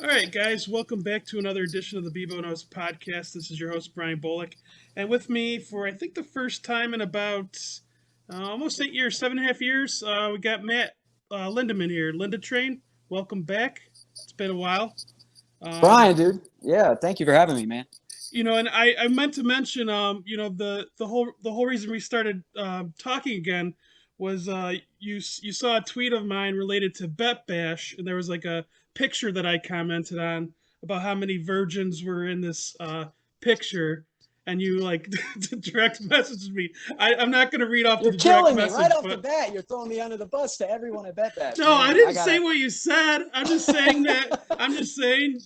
All right, guys, welcome back to another edition of the Bebo Knows podcast. This is your host, Brian Bullock. And with me for, I think, the first time in about almost 8 years, 7.5 years, we got Matt Lindeman here. Lindetrain, welcome back. It's been a while. Um, Brian, dude. Yeah, thank you for having me, man. and I meant to mention, the whole reason we started talking again was you saw a tweet of mine related to Bet Bash, and there was like a picture that I commented on about how many virgins were in this picture, and you like direct messaged me. I'm not going to read off You're the direct killing me right message, off the but bat. You're throwing me under the bus to everyone at Bet Bash. no, I Man, didn't say what you said. I'm just saying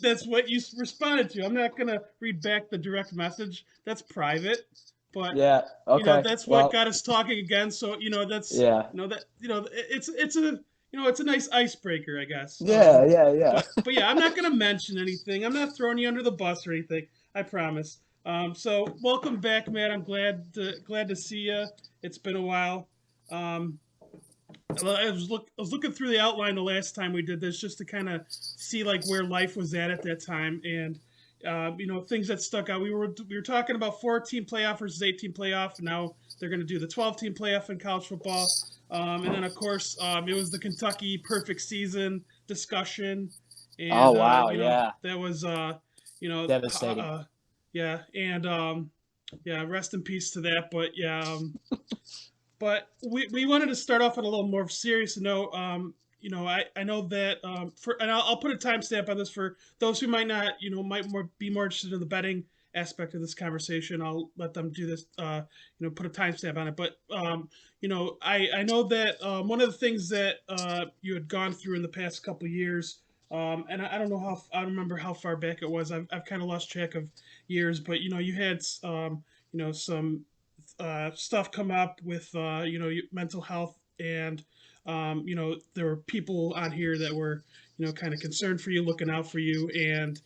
that's what you responded to. I'm not gonna read back the direct message. That's private. But Yeah. Okay. that's what Well. got us talking again. So that's Yeah. it's a nice icebreaker, I guess. Yeah. Yeah. Yeah. But yeah, I'm not gonna mention anything. I'm not throwing you under the bus or anything. I promise. So welcome back, Matt. I'm glad to see you. It's been a while. Um, I was looking through the outline the last time we did this just to kind of see like where life was at that time, and things that stuck out. We were talking about 14 playoff versus 18 playoff, and now they're going to do the 12-team playoff in college football. And then of course it was the Kentucky perfect season discussion, Oh and wow. Yeah. that was Devastating. yeah, and yeah, rest in peace to that. But yeah. But we wanted to start off on a little more serious note. I know that and I'll put a timestamp on this for those who might not, be more interested in the betting aspect of this conversation. I'll let them do this, put a timestamp on it. But, I know that one of the things that you had gone through in the past couple of years, and I don't know I don't remember how far back it was. I've kind of lost track of years, but, you had, some stuff come up with mental health, and there were people on here that were kind of concerned for you, looking out for you, and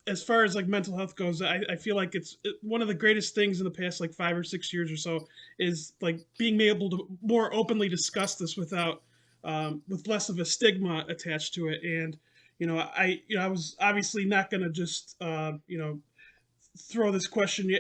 as far as like mental health goes, I feel like one of the greatest things in the past like 5 or 6 years or so is like being able to more openly discuss this without with less of a stigma attached to it. And I was obviously not going to just throw these questions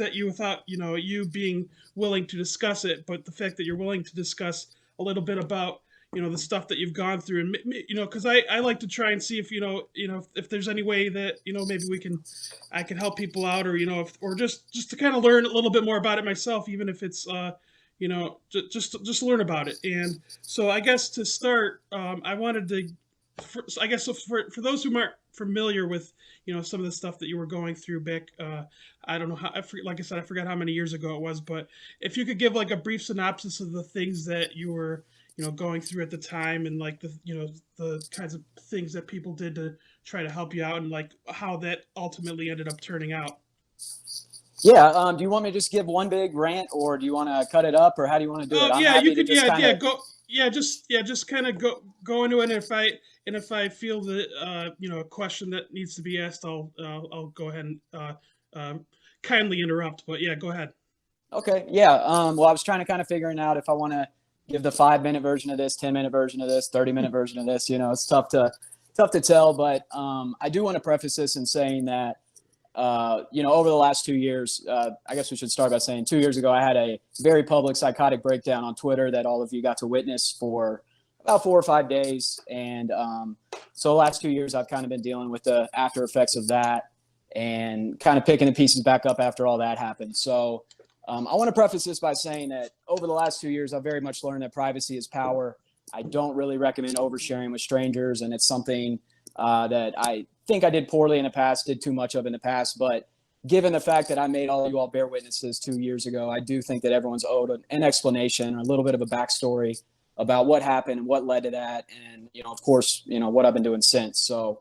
at you without you being willing to discuss it. But the fact that you're willing to discuss a little bit about the stuff that you've gone through, and because I like to try and see if if there's any way that maybe I can help people out, or or just to kind of learn a little bit more about it myself, even if it's just learn about it. And so I guess to start, I wanted to I guess so for those who aren't familiar with some of the stuff that you were going through back, I don't know how, like I said, I forgot how many years ago it was, but if you could give like a brief synopsis of the things that you were going through at the time, and like the kinds of things that people did to try to help you out, and like how that ultimately ended up turning out. Yeah. Do you want me to just give one big rant, or do you want to cut it up, or how do you want to do it? Oh I'm yeah, you happy to could, just yeah, kind yeah, of. go, yeah, just kind of go into it. And if I feel that a question that needs to be asked, I'll go ahead and kindly interrupt. But yeah, go ahead. Okay. Yeah. Well, I was trying to kind of figuring out if I want to give the 5 minute version of this, 10 minute version of this, 30 minute version of this. It's tough to tell, but I do want to preface this in saying that over the last 2 years, I guess we should start by saying 2 years ago, I had a very public psychotic breakdown on Twitter that all of you got to witness for about 4 or 5 days. And so the last 2 years, I've kind of been dealing with the after effects of that and kind of picking the pieces back up after all that happened. So I want to preface this by saying that over the last 2 years, I've very much learned that privacy is power. I don't really recommend oversharing with strangers, and it's something that I think I did poorly in the past, did too much of in the past. But given the fact that I made all you all bear witnesses 2 years ago, I do think that everyone's owed an explanation or a little bit of a backstory about what happened and what led to that. And, of course, what I've been doing since. So,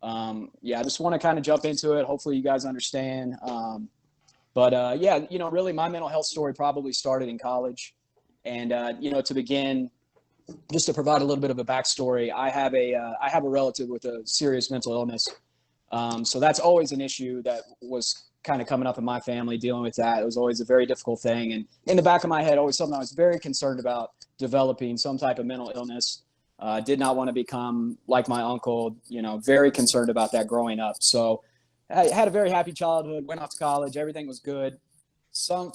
I just want to kind of jump into it. Hopefully you guys understand. Really my mental health story probably started in college. And, to begin, just to provide a little bit of a backstory, I have a relative with a serious mental illness. So that's always an issue that was kind of coming up in my family, dealing with that. It was always a very difficult thing. And in the back of my head, always something I was very concerned about, developing some type of mental illness. Did not want to become like my uncle, very concerned about that growing up. So I had a very happy childhood, went off to college. Everything was good.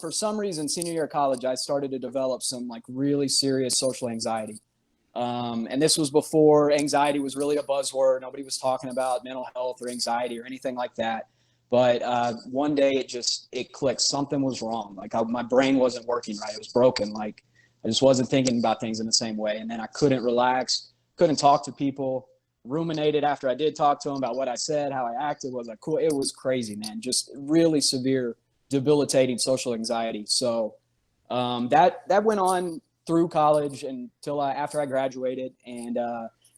For some reason, senior year of college, I started to develop some like really serious social anxiety. And this was before anxiety was really a buzzword. Nobody was talking about mental health or anxiety or anything like that. But one day it clicked. Something was wrong. Like my brain wasn't working right. It was broken. Like I just wasn't thinking about things in the same way. And then I couldn't relax, couldn't talk to people, ruminated after I did talk to them about what I said, how I acted. Was like cool. It was crazy, man. Just really severe, debilitating social anxiety. So that went on through college until after I graduated, and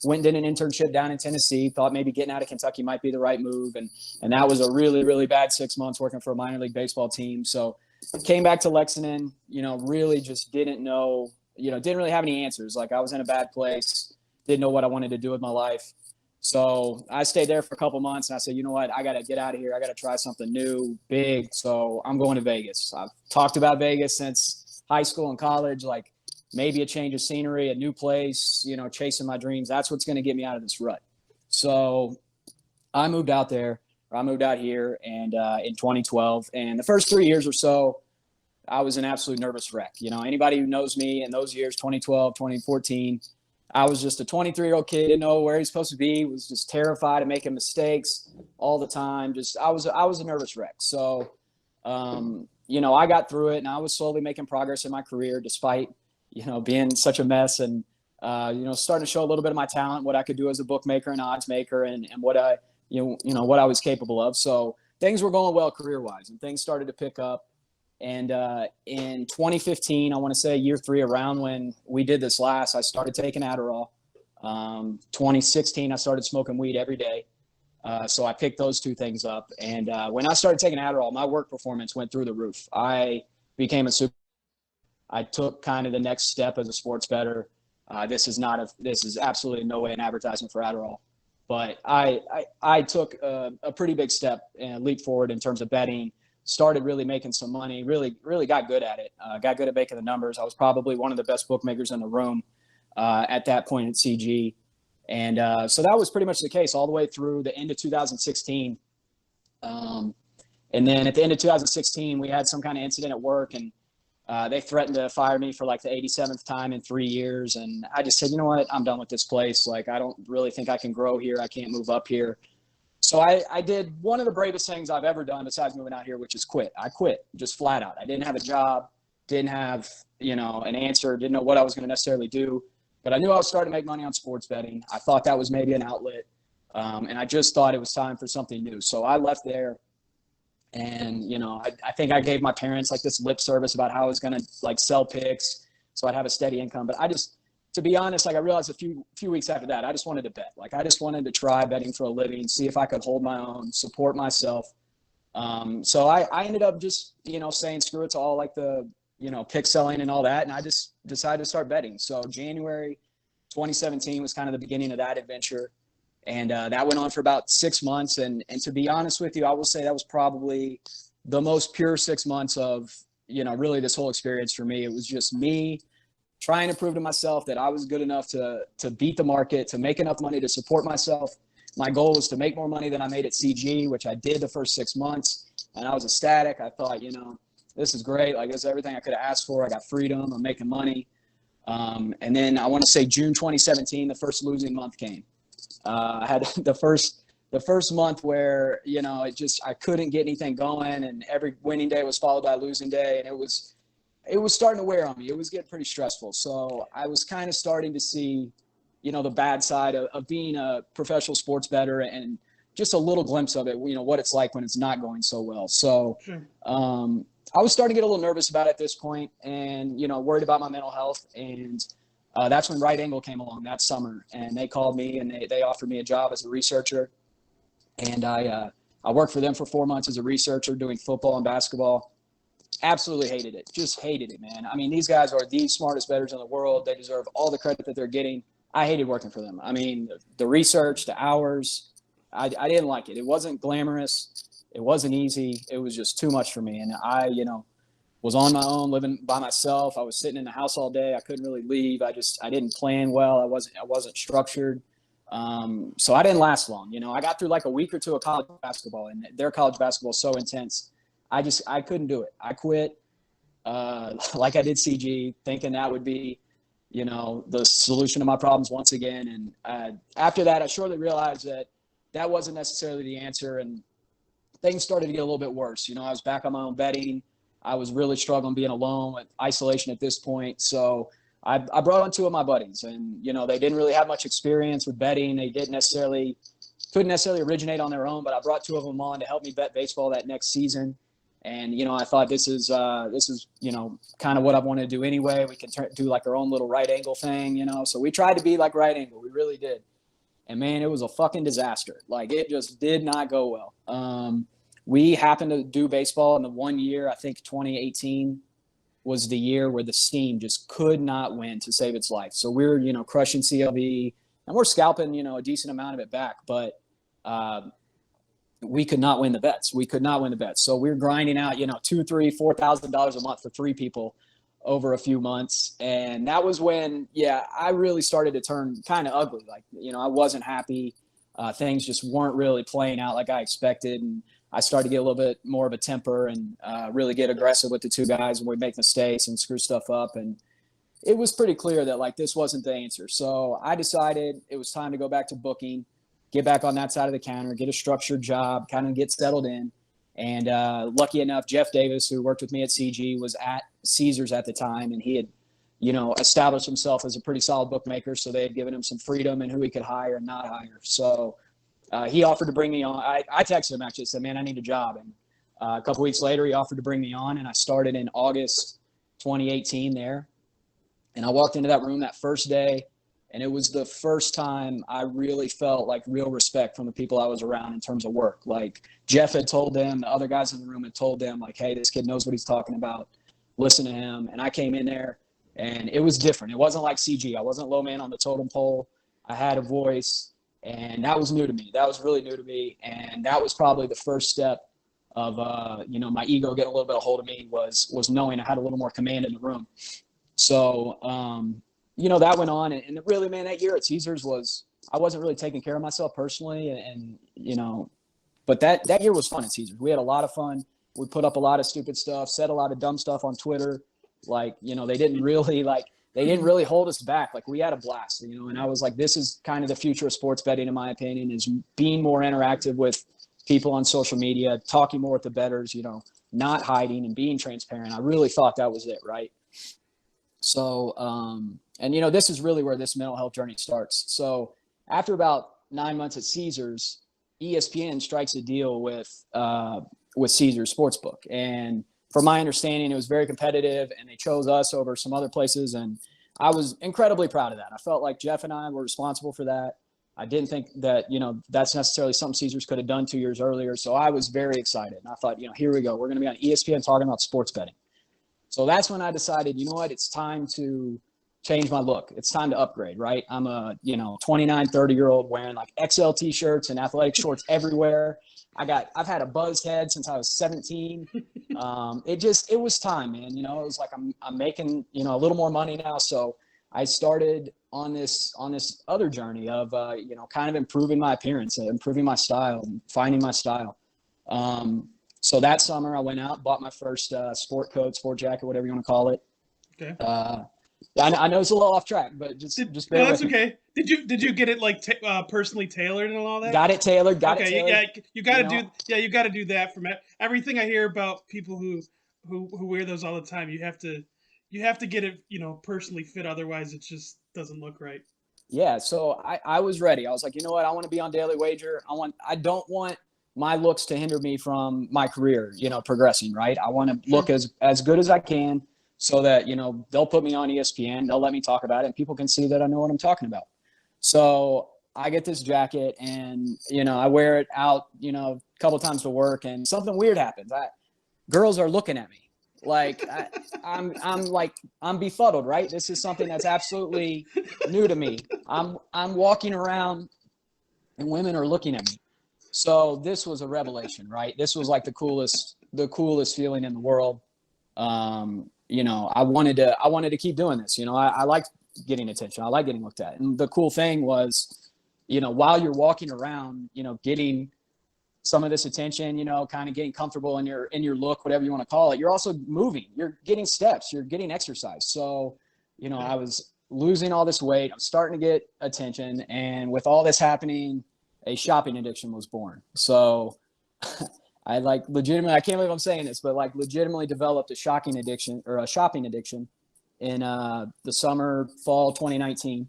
went and did an internship down in Tennessee. Thought maybe getting out of Kentucky might be the right move, and that was a really, really bad 6 months working for a minor league baseball team. So came back to Lexington, really just didn't know, didn't really have any answers. Like I was in a bad place, didn't know what I wanted to do with my life. So I stayed there for a couple months, and I said, you know what, I got to get out of here. I got to try something new, big. So I'm going to Vegas. I've talked about Vegas since high school and college, like maybe a change of scenery, a new place, chasing my dreams. That's what's going to get me out of this rut. So I moved out there. I moved out here and in 2012. And the first 3 years or so, I was an absolute nervous wreck. Anybody who knows me in those years, 2012, 2014, I was just a 23-year-old kid, didn't know where he's supposed to be, was just terrified of making mistakes all the time. I was a nervous wreck. So, I got through it, and I was slowly making progress in my career despite, being such a mess, and, starting to show a little bit of my talent, what I could do as a bookmaker and odds maker, and what I what I was capable of. So things were going well career-wise, and things started to pick up. And in 2015, I want to say year 3, around when we did this last, I started taking Adderall. 2016, I started smoking weed every day. So I picked those two things up. And when I started taking Adderall, my work performance went through the roof. I became a super. I took kind of the next step as a sports bettor. This is absolutely no way an advertisement for Adderall. But I took a pretty big step and leap forward in terms of betting. Started really making some money, really got good at it. Got good at making the numbers. I was probably one of the best bookmakers in the room at that point at CG. And so that was pretty much the case all the way through the end of 2016. And then at the end of 2016, we had some kind of incident at work, and they threatened to fire me for like the 87th time in 3 years. And I just said, you know what, I'm done with this place. Like, I don't really think I can grow here. I can't move up here. So I did one of the bravest things I've ever done besides moving out here, which is quit. I quit just flat out. I didn't have a job, didn't have, an answer, didn't know what I was going to necessarily do, but I knew I was starting to make money on sports betting. I thought that was maybe an outlet. And I just thought it was time for something new. So I left there, and, I think I gave my parents like this lip service about how I was going to like sell picks so I'd have a steady income. But to be honest, like I realized a few weeks after that, I just wanted to bet. Like I just wanted to try betting for a living, see if I could hold my own, support myself. So I ended up just, saying screw it to all like the, pick selling and all that. And I just decided to start betting. So January 2017 was kind of the beginning of that adventure. And that went on for about 6 months. And to be honest with you, I will say that was probably the most pure 6 months of, really this whole experience for me. It was just me trying to prove to myself that I was good enough to beat the market, to make enough money to support myself. My goal was to make more money than I made at CG, which I did the first 6 months. And I was ecstatic. I thought, this is great. Like, this is everything I could have asked for. I got freedom. I'm making money. And then I want to say June 2017, the first losing month came. I had the first month where, I couldn't get anything going, and every winning day was followed by a losing day. And it was starting to wear on me. It was getting pretty stressful. So I was kind of starting to see, the bad side of being a professional sports bettor, and just a little glimpse of it, what it's like when it's not going so well. So Sure. I was starting to get a little nervous about it at this point, and, worried about my mental health. And that's when Right Angle came along that summer, and they called me and they offered me a job as a researcher. And I worked for them for 4 months as a researcher doing football and basketball. Absolutely hated it. Just hated it, man. I mean, these guys are the smartest bettors in the world. They deserve all the credit that they're getting. I hated working for them. I mean, the research, the hours, I didn't like it. It wasn't glamorous. It wasn't easy. It was just too much for me. And was on my own, living by myself. I was sitting in the house all day. I couldn't really leave. I didn't plan well. I wasn't structured. So I didn't last long. I got through like a week or two of college basketball, and their college basketball is so intense. I couldn't do it. I quit. Like I did CG, thinking that would be, the solution to my problems once again. And after that, I shortly realized that wasn't necessarily the answer, and things started to get a little bit worse. I was back on my own betting. I was really struggling being alone with isolation at this point. So I brought on two of my buddies, and, they didn't really have much experience with betting. They couldn't necessarily originate on their own, but I brought two of them on to help me bet baseball that next season. And, I thought this is kind of what I wanted to do anyway. We can do like our own little right angle thing, So we tried to be like right angle. We really did. And man, it was a fucking disaster. Like, it just did not go well. We happened to do baseball in the one year, I think 2018 was the year where the Steam just could not win to save its life. So we're, crushing CLV, and we're scalping, a decent amount of it back, but we could not win the bets. So we're grinding out, $2,000, $3,000, $4,000 a month for three people over a few months. And that was when, I really started to turn kind of ugly. Like, I wasn't happy. Things just weren't really playing out like I expected. And I started to get a little bit more of a temper and really get aggressive with the two guys, and we'd make mistakes and screw stuff up. And it was pretty clear that like this wasn't the answer. So I decided it was time to go back to booking, get back on that side of the counter, get a structured job, kind of get settled in. And lucky enough, Jeff Davis, who worked with me at CG, was at Caesars at the time, and he had, established himself as a pretty solid bookmaker. So they had given him some freedom in who he could hire and not hire. So he offered to bring me on. I texted him actually, said, man, I need a job. And a couple weeks later, he offered to bring me on, and I started in August 2018 there. And I walked into that room that first day, and it was the first time I really felt like real respect from the people I was around in terms of work. Like Jeff had told them, the other guys in the room had told them, like, hey, this kid knows what he's talking about. Listen to him. And I came in there, and it was different. It wasn't like CG. I wasn't low man on the totem pole. I had a voice. And that was new to me. That was really new to me. And that was probably the first step of, my ego getting a little bit of hold of me was knowing I had a little more command in the room. So, that went on. And really, man, that year at Caesars I wasn't really taking care of myself personally. And but that year was fun at Caesars. We had a lot of fun. We put up a lot of stupid stuff, said a lot of dumb stuff on Twitter. Like, they didn't really hold us back. Like, we had a blast, and I was like, this is kind of the future of sports betting, in my opinion, is being more interactive with people on social media, talking more with the bettors, not hiding and being transparent. I really thought that was it. Right. So, and this is really where this mental health journey starts. So after about 9 months at Caesars, ESPN strikes a deal with Caesars Sportsbook. And from my understanding, it was very competitive, and they chose us over some other places. And I was incredibly proud of that. I felt like Jeff and I were responsible for that. I didn't think that, that's necessarily something Caesars could have done 2 years earlier. So I was very excited. And I thought, here we go. We're going to be on ESPN talking about sports betting. So that's when I decided, you know what, it's time to change my look. It's time to upgrade, right? I'm a, 29, 30-year-old wearing like XL t-shirts and athletic shorts everywhere. I've had a buzzed head since I was 17. It was time, man. It was like, I'm making, a little more money now. So I started on this other journey of, kind of improving my appearance, improving my style, and finding my style. So that summer I went out, bought my first sport coat, sport jacket, whatever you want to call it. Okay. I know it's a little off track, but just bear that's with me. Okay. Did you get it like personally tailored and all that? Got it tailored. Yeah, you got to do that. From everything I hear about people who wear those all the time, you have to get it personally fit. Otherwise, it just doesn't look right. Yeah. So I was ready. I was like, you know what? I want to be on Daily Wager. I don't want my looks to hinder me from my career, progressing. Right. I want to look as good as I can, so that, they'll put me on ESPN, they'll let me talk about it, and people can see that I know what I'm talking about. So I get this jacket, and, I wear it out, a couple of times to work, and something weird happens. Girls are looking at me like I'm befuddled, right? This is something that's absolutely new to me. I'm walking around and women are looking at me. So this was a revelation, right? This was like the coolest feeling in the world. I wanted to keep doing this. I like getting attention. I like getting looked at. And the cool thing was, while you're walking around, getting some of this attention, kind of getting comfortable in your look, whatever you want to call it, you're also moving, you're getting steps, you're getting exercise. So, I was losing all this weight. I'm starting to get attention. And with all this happening, a shopping addiction was born. So I legitimately, I can't believe I'm saying this, but legitimately developed a shopping addiction in the summer, fall 2019.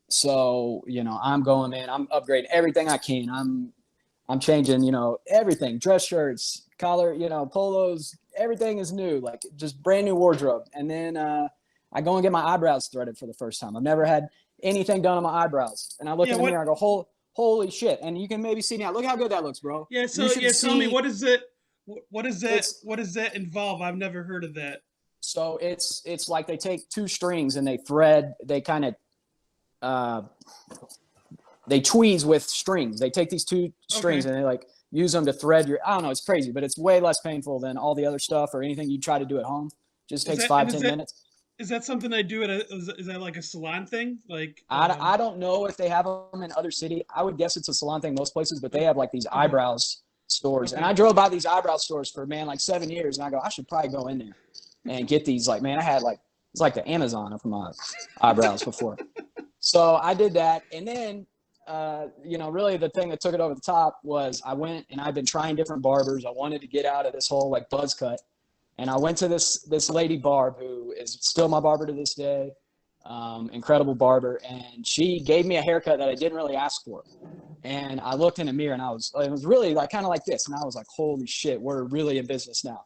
So, I'm going, man, I'm upgrading everything I can. I'm changing, everything, dress shirts, collar, polos, everything is new, like just brand new wardrobe. And then I go and get my eyebrows threaded for the first time. I've never had anything done on my eyebrows. And I look in the mirror, I go, holy shit. And you can maybe see now, look how good that looks, bro. Yeah. So tell me, what is it? What is that? It's What does that involve? I've never heard of that. so it's like they take two strings and they kind of they tweeze with strings. They take these two strings and they use them to thread I don't know, it's crazy, but it's way less painful than all the other stuff or anything you try to do at home. Just takes 5-10 minutes. Is that something they do is that like a salon thing? I don't know if they have them in other city. I would guess it's a salon thing most places, but they have these eyebrows stores. And I drove by these eyebrow stores for 7 years, and I go, I should probably go in there and get these. I had it's like the Amazon of my eyebrows before. So I did that, and then really the thing that took it over the top was I went and I've been trying different barbers. I wanted to get out of this whole buzz cut. And I went to this lady Barb, who is still my barber to this day, incredible barber. And she gave me a haircut that I didn't really ask for. And I looked in the mirror and it was really kind of like this. And I was like, holy shit, we're really in business now.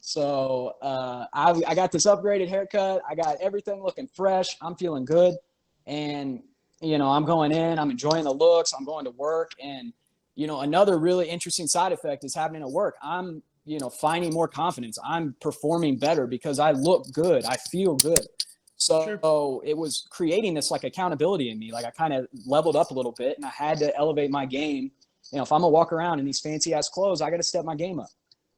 So I got this upgraded haircut. I got everything looking fresh. I'm feeling good. And I'm going in, I'm enjoying the looks, I'm going to work. And, another really interesting side effect is happening at work. I'm, finding more confidence. I'm performing better because I look good. I feel good. So it was creating this accountability in me. I kind of leveled up a little bit and I had to elevate my game. If I'm gonna walk around in these fancy ass clothes, I got to step my game up.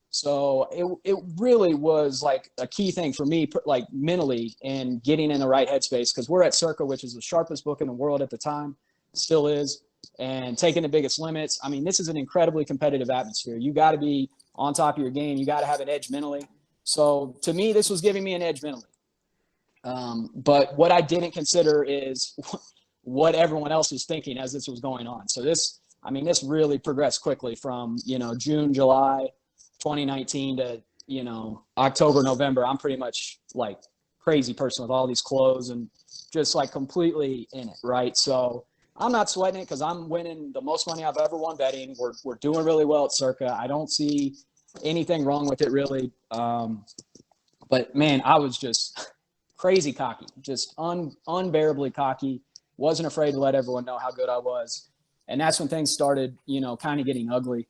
So it really was a key thing for me, mentally, and getting in the right headspace, because we're at Circa, which is the sharpest book in the world at the time, still is, and taking the biggest limits. I mean, this is an incredibly competitive atmosphere. You got to be on top of your game. You got to have an edge mentally. So to me, this was giving me an edge mentally. But what I didn't consider is what everyone else was thinking as this was going on. So this really progressed quickly from, June, July 2019 to, October, November. I'm pretty much crazy person with all these clothes and just completely in it. Right. So I'm not sweating it because I'm winning the most money I've ever won betting. We're doing really well at Circa. I don't see anything wrong with it really. But man, I was just crazy cocky, just unbearably cocky. Wasn't afraid to let everyone know how good I was. And that's when things started, kind of getting ugly.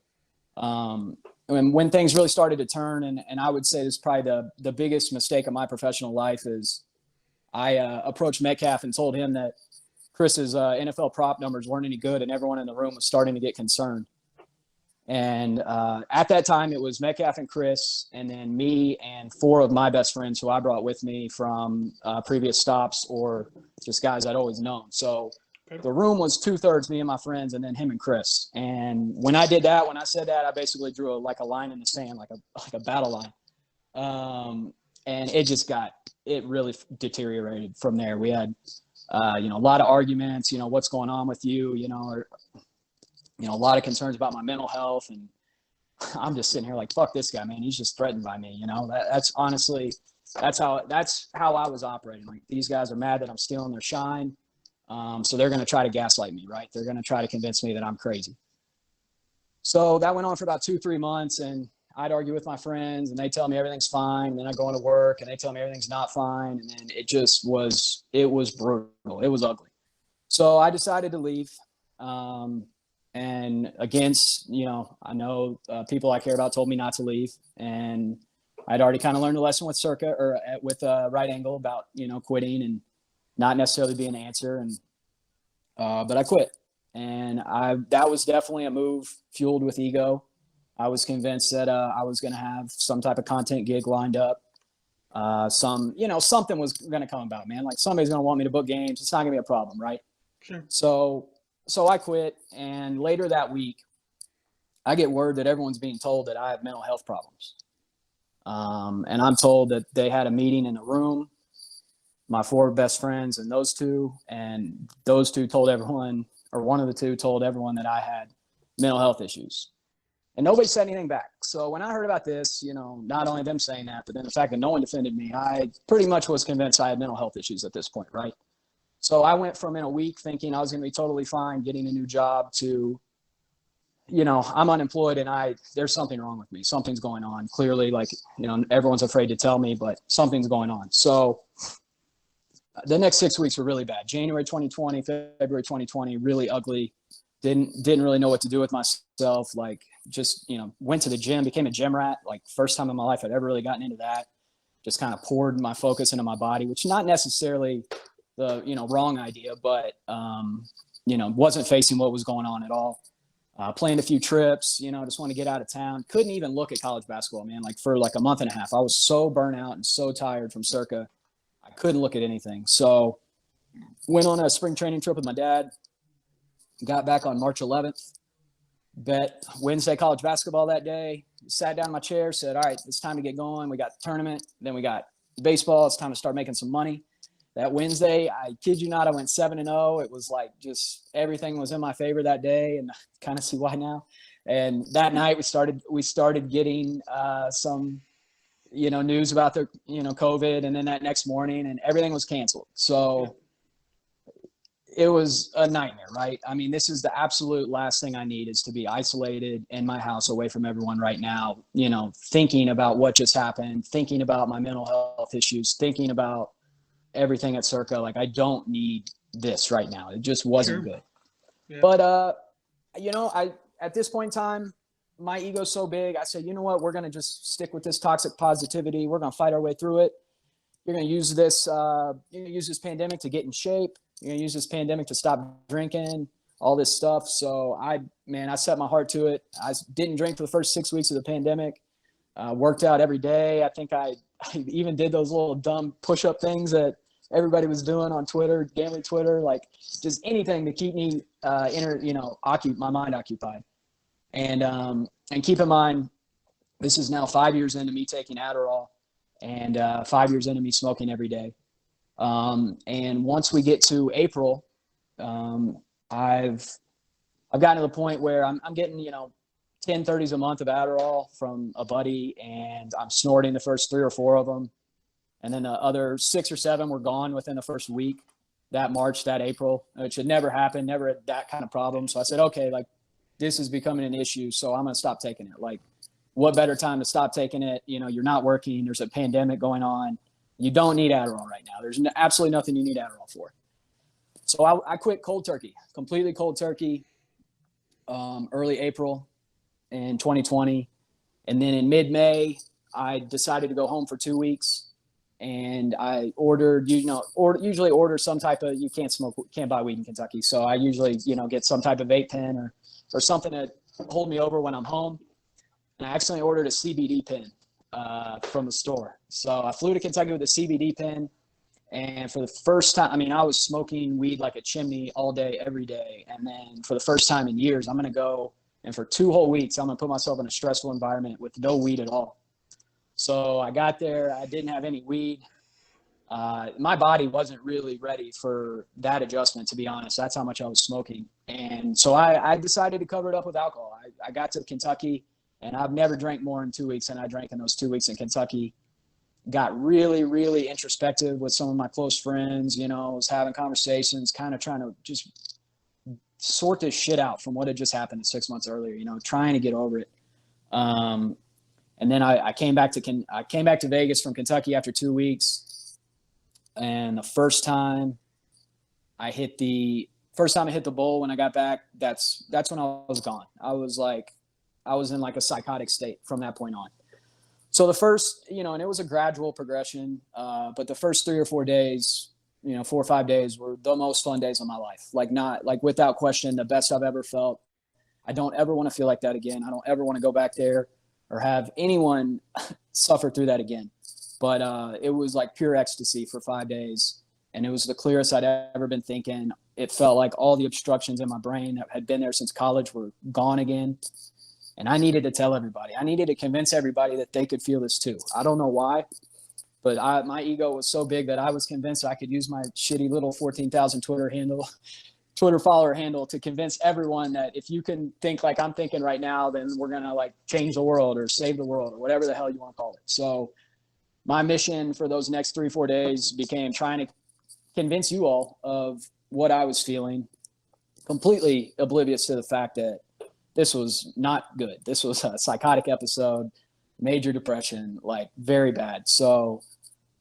And when things really started to turn, and I would say this is probably the biggest mistake of my professional life, is I approached Metcalf and told him that Chris's NFL prop numbers weren't any good, and everyone in the room was starting to get concerned. And at that time, it was Metcalf and Chris, and then me and 4 of my best friends who I brought with me from previous stops or just guys I'd always known. So the room was 2/3 me and my friends, and then him and Chris. And when I said that, I basically drew a line in the sand, like a battle line. And it really deteriorated from there. We had, a lot of arguments, what's going on with you, or, a lot of concerns about my mental health. And I'm just sitting here fuck this guy, man. He's just threatened by me. That's honestly, that's how I was operating. These guys are mad that I'm stealing their shine. So they're going to try to gaslight me, right? They're going to try to convince me that I'm crazy. So that went on for about 2-3 months, and I'd argue with my friends and they tell me everything's fine. And then I go into work and they tell me everything's not fine. And then it was brutal. It was ugly. So I decided to leave. And against, I know people I care about told me not to leave. And I'd already kind of learned a lesson with Circa or with Right Angle about, quitting and not necessarily being an answer. And, but I quit. And that was definitely a move fueled with ego. I was convinced that I was going to have some type of content gig lined up. Something was going to come about, man. Like somebody's going to want me to book games. It's not going to be a problem, right? Sure. So I quit, and later that week, I get word that everyone's being told that I have mental health problems. And I'm told that they had a meeting in a room, my 4 best friends and those two told everyone, or one of the two told everyone that I had mental health issues. And nobody said anything back. So when I heard about this, not only them saying that, but then the fact that no one defended me, I pretty much was convinced I had mental health issues at this point, right? So I went from in a week thinking I was going to be totally fine getting a new job to, I'm unemployed and there's something wrong with me. Something's going on. Clearly, everyone's afraid to tell me, but something's going on. So the next 6 weeks were really bad. January 2020, February 2020, really ugly. Didn't really know what to do with myself. Went to the gym, became a gym rat. First time in my life I'd ever really gotten into that. Just kind of poured my focus into my body, which not necessarily the, wrong idea, but, wasn't facing what was going on at all. Planned a few trips, just want to get out of town. Couldn't even look at college basketball, man. For a month and a half, I was so burnt out and so tired from Circa. I couldn't look at anything. So went on a spring training trip with my dad, got back on March 11th, bet Wednesday college basketball that day, sat down in my chair, said, all right, it's time to get going. We got the tournament. Then we got baseball. It's time to start making some money. That Wednesday, I kid you not, I went 7-0. It was just everything was in my favor that day, and I kind of see why now. And that night we started getting some, news about the, COVID, and then that next morning, and everything was canceled. So it was a nightmare, right? I mean, this is the absolute last thing I need, is to be isolated in my house away from everyone right now, thinking about what just happened, thinking about my mental health issues, thinking about everything at Circa. I don't need this right now. It just wasn't good. Yeah. But I at this point in time, my ego's so big. I said, you know what? We're gonna just stick with this toxic positivity. We're gonna fight our way through it. You're gonna use this. Use this pandemic to get in shape. You're gonna use this pandemic to stop drinking. All this stuff. So I set my heart to it. I didn't drink for the first 6 weeks of the pandemic. Worked out every day. I think I even did those little dumb push-up things that everybody was doing on Twitter, gambling Twitter, just anything to keep me my mind occupied. And keep in mind, this is now 5 years into me taking Adderall, and 5 years into me smoking every day. And once we get to April, I've gotten to the point where I'm getting 10-30s a month of Adderall from a buddy, and I'm snorting the first 3 or 4 of them. And then the other 6 or 7 were gone within the first week, that March, that April, which had never happened, never had that kind of problem. So I said, okay, this is becoming an issue, so I'm going to stop taking it. What better time to stop taking it? You're not working. There's a pandemic going on. You don't need Adderall right now. There's absolutely nothing you need Adderall for. So I quit cold turkey, completely cold turkey, early April in 2020. And then in mid-May, I decided to go home for 2 weeks. And I ordered, usually order some type of, you can't buy weed in Kentucky. So I usually, get some type of vape pen or something to hold me over when I'm home. And I accidentally ordered a CBD pen from the store. So I flew to Kentucky with a CBD pen. And for the first time, I was smoking weed like a chimney all day, every day. And then for the first time in years, I'm going to go, and for 2 whole weeks, I'm going to put myself in a stressful environment with no weed at all. So I got there. I didn't have any weed. My body wasn't really ready for that adjustment, to be honest. That's how much I was smoking. And so I decided to cover it up with alcohol. I got to Kentucky, and I've never drank more in 2 weeks than I drank in those 2 weeks in Kentucky. Got really, really introspective with some of my close friends, was having conversations, kind of trying to just sort this shit out from what had just happened 6 months earlier, trying to get over it. And then I came back to Vegas from Kentucky after 2 weeks. And the first time I hit the bowl when I got back, that's when I was gone. I was in a psychotic state from that point on. So the first, and it was a gradual progression, but the first 3 or 4 days, 4 or 5 days were the most fun days of my life. Without question, the best I've ever felt. I don't ever want to feel like that again. I don't ever want to go back there or have anyone suffer through that again. But it was like pure ecstasy for 5 days. And it was the clearest I'd ever been thinking. It felt like all the obstructions in my brain that had been there since college were gone again. And I needed to tell everybody. I needed to convince everybody that they could feel this too. I don't know why, but my ego was so big that I was convinced I could use my shitty little 14,000 Twitter follower handle to convince everyone that if you can think like I'm thinking right now, then we're going to like change the world or save the world or whatever the hell you want to call it. So my mission for those next 3-4 days became trying to convince you all of what I was feeling, completely oblivious to the fact that this was not good. This was a psychotic episode, major depression, like very bad. So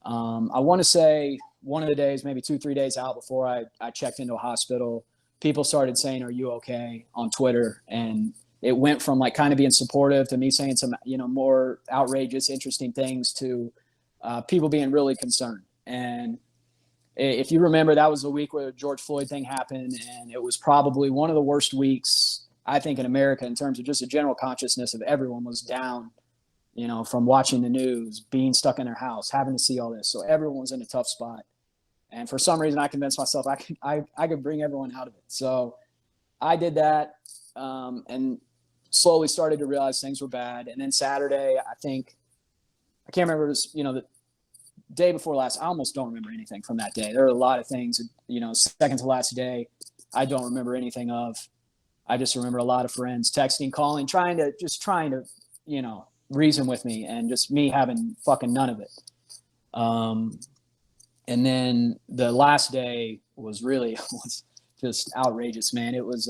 I want to say one of the days, maybe 2-3 days out before I checked into a hospital, people started saying, "Are you okay?" on Twitter. And it went from like kind of being supportive to me saying some, more outrageous, interesting things to people being really concerned. And if you remember, that was the week where the George Floyd thing happened. And it was probably one of the worst weeks, I think, in America in terms of just the general consciousness of everyone was down, from watching the news, being stuck in their house, having to see all this. So everyone was in a tough spot. And for some reason, I convinced myself I could bring everyone out of it. So I did that and slowly started to realize things were bad. And then Saturday, I can't remember, it was, the day before last, I almost don't remember anything from that day. There are a lot of things, second to last day, I don't remember anything of. I just remember a lot of friends texting, calling, trying to, reason with me, and just me having fucking none of it. And then the last day was just outrageous, man. It was,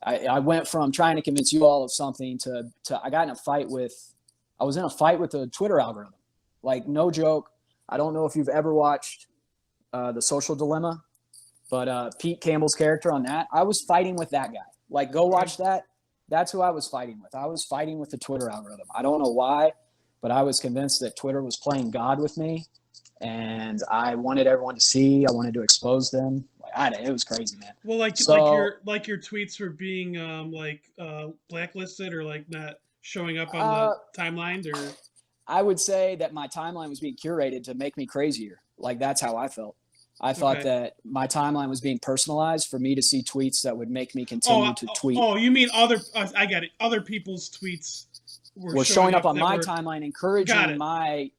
I went from trying to convince you all of something to I was in a fight with the Twitter algorithm. Like, no joke. I don't know if you've ever watched The Social Dilemma, but Pete Campbell's character on that, I was fighting with that guy. Like, go watch that. That's who I was fighting with. I was fighting with the Twitter algorithm. I don't know why, but I was convinced that Twitter was playing God with me, and I wanted everyone to see. I wanted to expose them. It was crazy, man. Well, like your tweets were being blacklisted or like not showing up on the timelines, or I would say that my timeline was being curated to make me crazier. Like, that's how I felt. I thought that my timeline was being personalized for me to see tweets that would make me continue to tweet. Oh, you mean I got it. Other people's tweets were showing up on my timeline, encouraging my,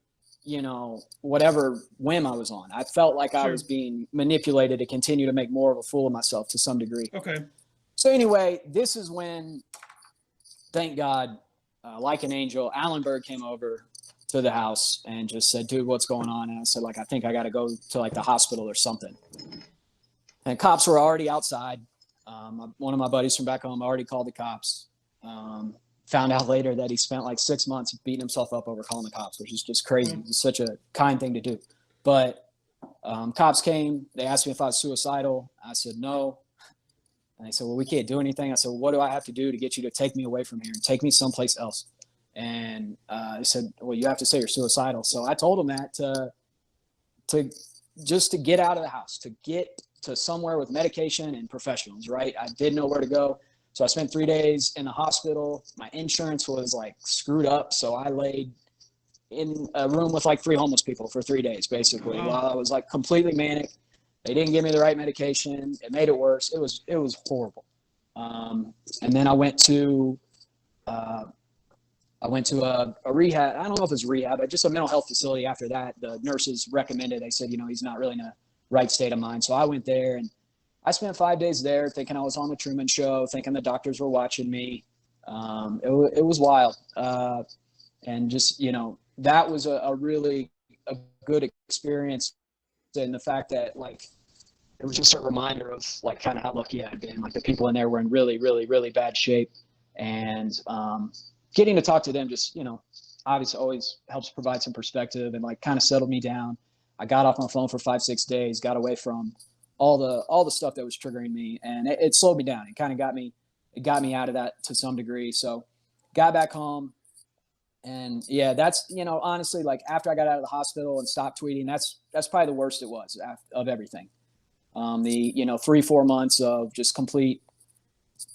whatever whim I was on. I felt like I was being manipulated to continue to make more of a fool of myself to some degree. Okay. So anyway, this is when, thank God, like an angel, Alan Berg came over to the house and just said, "Dude, what's going on?" And I said, I think I got to go to like the hospital or something. And cops were already outside. One of my buddies from back home already called the cops. Found out later that he spent like 6 months beating himself up over calling the cops, which is just crazy. It's such a kind thing to do. But cops came. They asked me if I was suicidal. I said no. And they said, "Well, we can't do anything." I said, "What do I have to do to get you to take me away from here and take me someplace else?" And he said, "Well, you have to say you're suicidal." So I told him that to get out of the house, to get to somewhere with medication and professionals, right? I didn't know where to go. So I spent 3 days in the hospital. My insurance was like screwed up. So I laid in a room with like 3 homeless people for 3 days, basically, while I was like completely manic. They didn't give me the right medication. It made it worse. It was horrible. And then I went to a rehab. I don't know if it's rehab, but just a mental health facility after that. The nurses recommended, they said, he's not really in a right state of mind. So I went there and I spent 5 days there thinking I was on the Truman Show, thinking the doctors were watching me. It was wild. And just, that was a really good experience. And the fact that like, it was just a reminder of like kind of how lucky I had been. Like, the people in there were in really, really, really bad shape. And, getting to talk to them just, obviously always helps provide some perspective and like kind of settled me down. I got off my phone for 5-6 days, got away from all the stuff that was triggering me, and it slowed me down. It kind of got me out of that to some degree. So got back home, and yeah, that's, honestly, like after I got out of the hospital and stopped tweeting, that's probably the worst it was of everything. The 3-4 months of just complete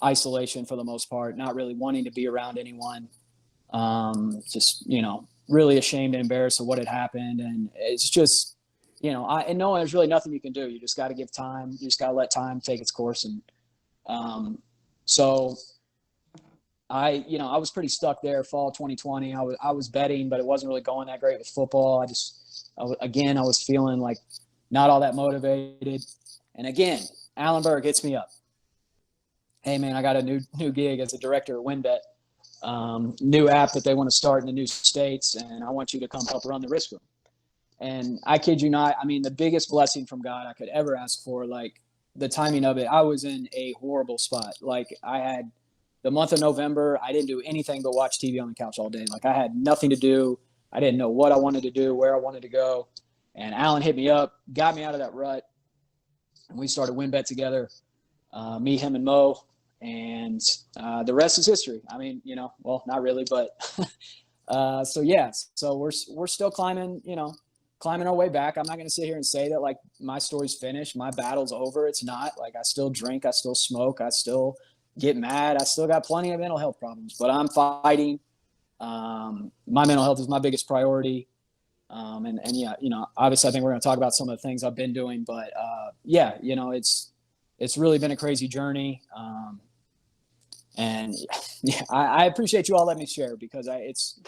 isolation for the most part, not really wanting to be around anyone. Just, really ashamed and embarrassed of what had happened. And it's just, and no, there's really nothing you can do. You just got to give time. You just got to let time take its course. And so I was pretty stuck there fall 2020. I was betting, but it wasn't really going that great with football. I was feeling like not all that motivated. And again, Alan Berg hits me up. Hey man, I got a new gig as a director at WinBet. New app that they want to start in the new states, and I want you to come help run the risk room. And I kid you not, I mean, the biggest blessing from God I could ever ask for, like the timing of it, I was in a horrible spot. Like I had the month of November, I didn't do anything but watch TV on the couch all day. Like I had nothing to do. I didn't know what I wanted to do, where I wanted to go. And Alan hit me up, got me out of that rut. And we started WinBet together, me, him, and Mo. And the rest is history. I mean, well, not really, but so we're still climbing our way back. I'm not going to sit here and say that like my story's finished, my battle's over. It's not. Like I still drink, I still smoke, I still get mad, I still got plenty of mental health problems, but I'm fighting. My mental health is my biggest priority. Obviously I think we're going to talk about some of the things I've been doing, but it's really been a crazy journey. And yeah, I appreciate you all letting me share, because it's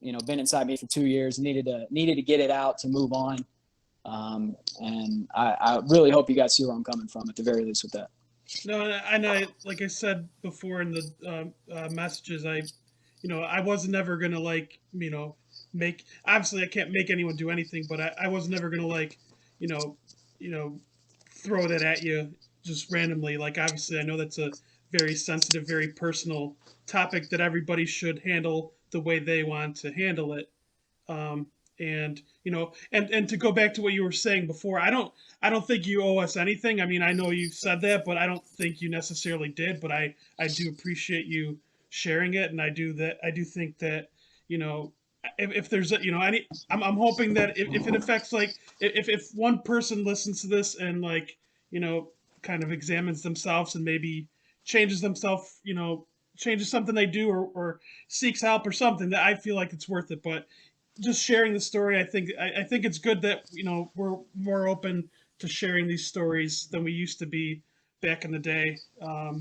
been inside me for 2 years, needed to get it out to move on. And I really hope you guys see where I'm coming from at the very least with that. No, and I like I said before in the messages, I was never gonna make. Obviously, I can't make anyone do anything, but I was never gonna you know, throw that at you just randomly. Like obviously, I know that's a very sensitive, very personal topic that everybody should handle the way they want to handle it. And and to go back to what you were saying before, I don't think you owe us anything. I mean, I know you said that, but I don't think you necessarily did. But I do appreciate you sharing it, and I do think that if there's any, I'm hoping that if it affects if one person listens to this and kind of examines themselves and maybe changes themselves, changes something they do, or seeks help or something, that I feel like it's worth it. But just sharing the story, I think it's good that we're more open to sharing these stories than we used to be back in the day. I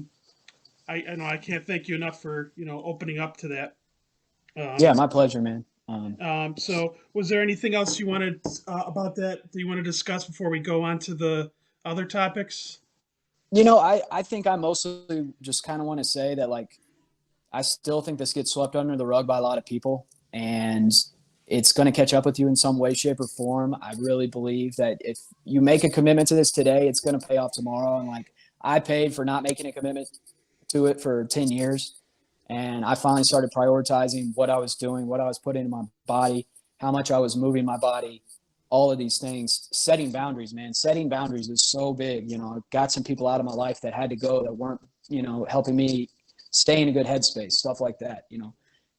know I can't thank you enough for opening up to that. Yeah, my pleasure, man. So was there anything else you wanted about that you want to discuss before we go on to the other topics? I think I mostly just kind of want to say that, like, I still think this gets swept under the rug by a lot of people, and it's going to catch up with you in some way, shape, or form. I really believe that if you make a commitment to this today, it's going to pay off tomorrow. And like, I paid for not making a commitment to it for 10 years. And I finally started prioritizing what I was doing, what I was putting in my body, how much I was moving my body, all of these things. Setting boundaries, man. Setting boundaries is so big. I got some people out of my life that had to go that weren't, helping me stay in a good headspace, stuff like that.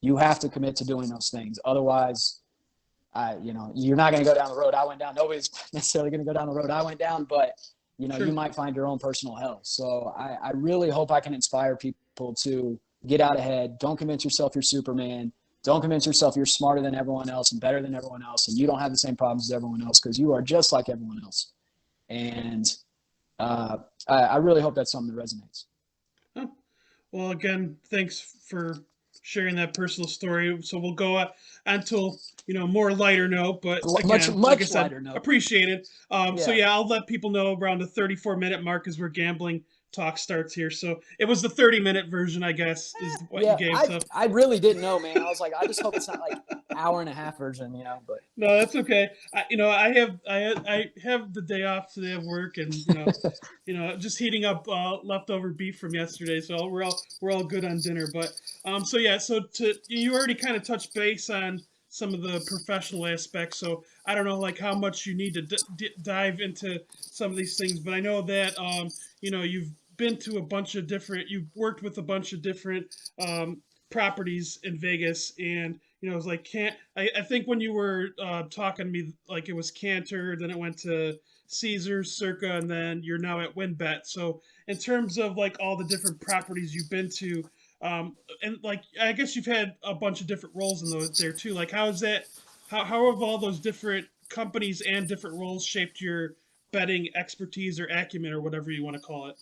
You have to commit to doing those things. Otherwise, you're not going to go down the road I went down. Nobody's necessarily going to go down the road I went down, but Sure. you might find your own personal hell. So I really hope I can inspire people to get out ahead. Don't convince yourself you're Superman. Don't convince yourself you're smarter than everyone else and better than everyone else, and you don't have the same problems as everyone else, because you are just like everyone else. And I really hope that's something that resonates. Huh. Well, again, thanks for sharing that personal story. So we'll go on to more lighter note, but again, like I Much said, lighter note. appreciate it. So Yeah. yeah, I'll let people know around the 34-minute mark as we're gambling talk starts here. So it was the 30-minute version, I guess, is what you Yeah, gave. I So I really didn't know, man. I was like, I just hope it's not like hour and a half version, But no, that's okay. I have the day off today of work, and just heating up leftover beef from yesterday. So we're all good on dinner. But so yeah, you already kind of touched base on some of the professional aspects. So I don't know like how much you need to dive into some of these things, but I know that you've been to a bunch of different, you've worked with a bunch of different properties in Vegas, and it was like can't. I think when you were talking to me, like it was Cantor, then it went to Caesars, Circa, and then you're now at WinBet. So in terms of like all the different properties you've been to, and like I guess you've had a bunch of different roles in those there too. Like how is that? How have all those different companies and different roles shaped your betting expertise or acumen or whatever you want to call it?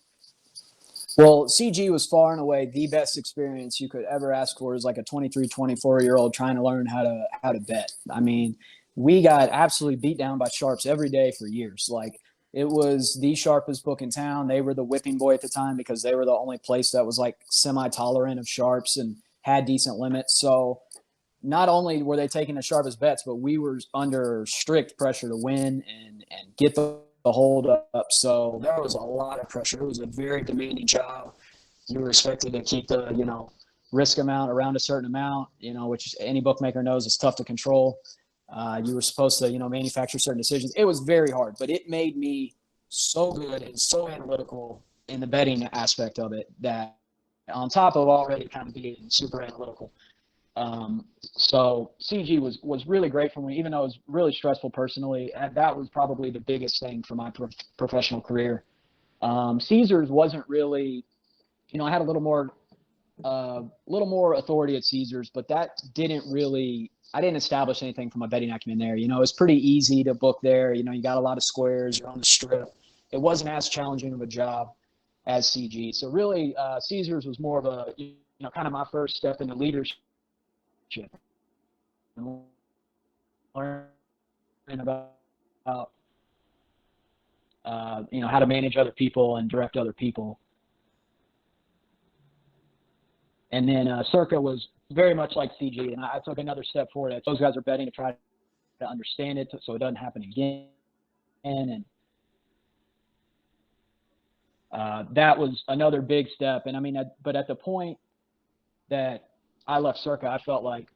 Well, CG was far and away the best experience you could ever ask for as like a 23, 24-year old trying to learn how to bet. I mean, we got absolutely beat down by sharps every day for years. Like it was the sharpest book in town. They were the whipping boy at the time because they were the only place that was like semi-tolerant of sharps and had decent limits. So not only were they taking the sharpest bets, but we were under strict pressure to win and get the hold up. So there was a lot of pressure. It was a very demanding job. You were expected to keep the, risk amount around a certain amount, which any bookmaker knows is tough to control. You were supposed to, manufacture certain decisions. It was very hard, but it made me so good and so analytical in the betting aspect of it that on top of already kind of being super analytical. So CG was really great for me, even though it was really stressful personally. And that was probably the biggest thing for my professional career. Caesars wasn't really, I had a little more authority at Caesars, but that didn't really. I didn't establish anything from a betting acumen there. It's pretty easy to book there. You got a lot of squares. You're on the strip. It wasn't as challenging of a job as CG. So really, Caesars was more of a, kind of my first step into leadership. Learning about how to manage other people and direct other people. And then Circa was very much like CG, and I took another step forward. Those guys are betting to try to understand it so it doesn't happen again. And that was another big step. And I mean, but at the point that I left Circa, I felt like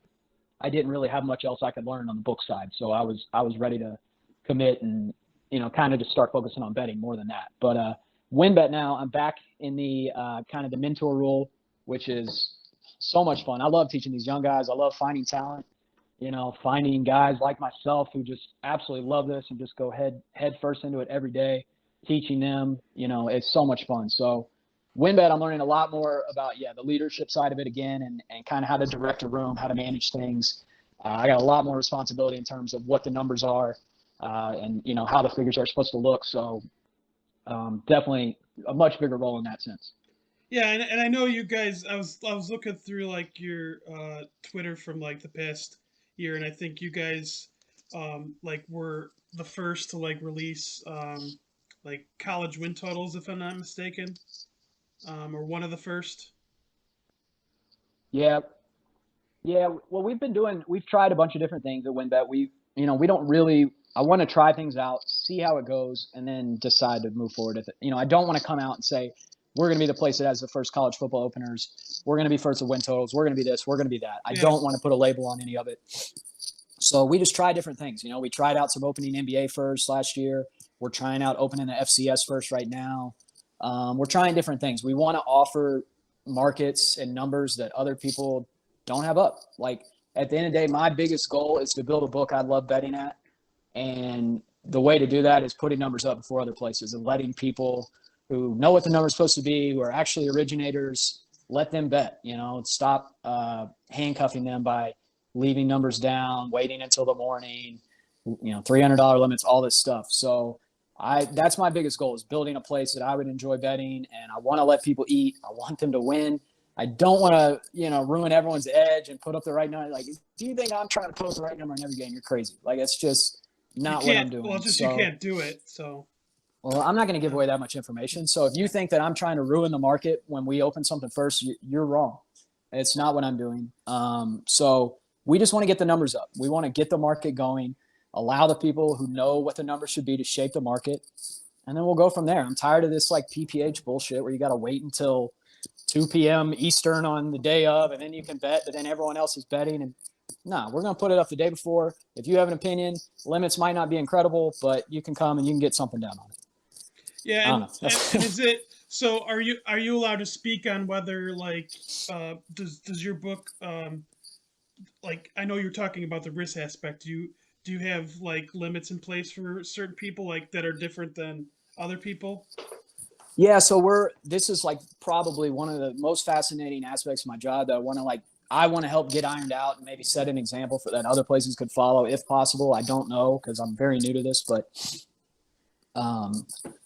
I didn't really have much else I could learn on the book side. So I was ready to commit and, kind of just start focusing on betting more than that. But WinBet now, I'm back in the kind of the mentor role, which is so much fun. I love teaching these young guys. I love finding talent, finding guys like myself who just absolutely love this and just go head first into it every day, teaching them, it's so much fun. So WinBet, I'm learning a lot more about, the leadership side of it again and kind of how to direct a room, how to manage things. I got a lot more responsibility in terms of what the numbers are and, how the figures are supposed to look. So definitely a much bigger role in that sense. Yeah, and I know you guys. I was looking through like your Twitter from like the past year, and I think you guys like were the first to like release like college win totals, if I'm not mistaken, or one of the first. Yeah. Yeah. Well, we've tried a bunch of different things at WinBet. We don't really, I want to try things out, see how it goes, and then decide to move forward with it. I don't want to come out and say, we're going to be the place that has the first college football openers. We're going to be first to win totals. We're going to be this. We're going to be that. I Yeah. don't want to put a label on any of it. So we just try different things. We tried out some opening NBA first last year. We're trying out opening the FCS first right now. We're trying different things. We want to offer markets and numbers that other people don't have up. Like at the end of the day, my biggest goal is to build a book I love betting at. And the way to do that is putting numbers up before other places and letting people who know what the number is supposed to be, who are actually originators, let them bet, stop handcuffing them by leaving numbers down, waiting until the morning, $300 limits, all this stuff. So that's my biggest goal is building a place that I would enjoy betting, and I want to let people eat. I want them to win. I don't want to, ruin everyone's edge and put up the right number. Like, do you think I'm trying to post the right number in every game? You're crazy. Like, it's just not what I'm doing. Well, just you can't do it. So. Well, I'm not going to give away that much information. So if you think that I'm trying to ruin the market when we open something first, you're wrong. It's not what I'm doing. So we just want to get the numbers up. We want to get the market going, allow the people who know what the numbers should be to shape the market, and then we'll go from there. I'm tired of this like PPH bullshit where you got to wait until 2 p.m. Eastern on the day of, and then you can bet, but then everyone else is betting. And we're going to put it up the day before. If you have an opinion, limits might not be incredible, but you can come and you can get something down on it. Yeah, and is it so? Are you allowed to speak on whether like does your book like I know you're talking about the risk aspect. Do you have like limits in place for certain people like that are different than other people? Yeah, so this is like probably one of the most fascinating aspects of my job that I want to help get ironed out and maybe set an example for that other places could follow if possible. I don't know because I'm very new to this, but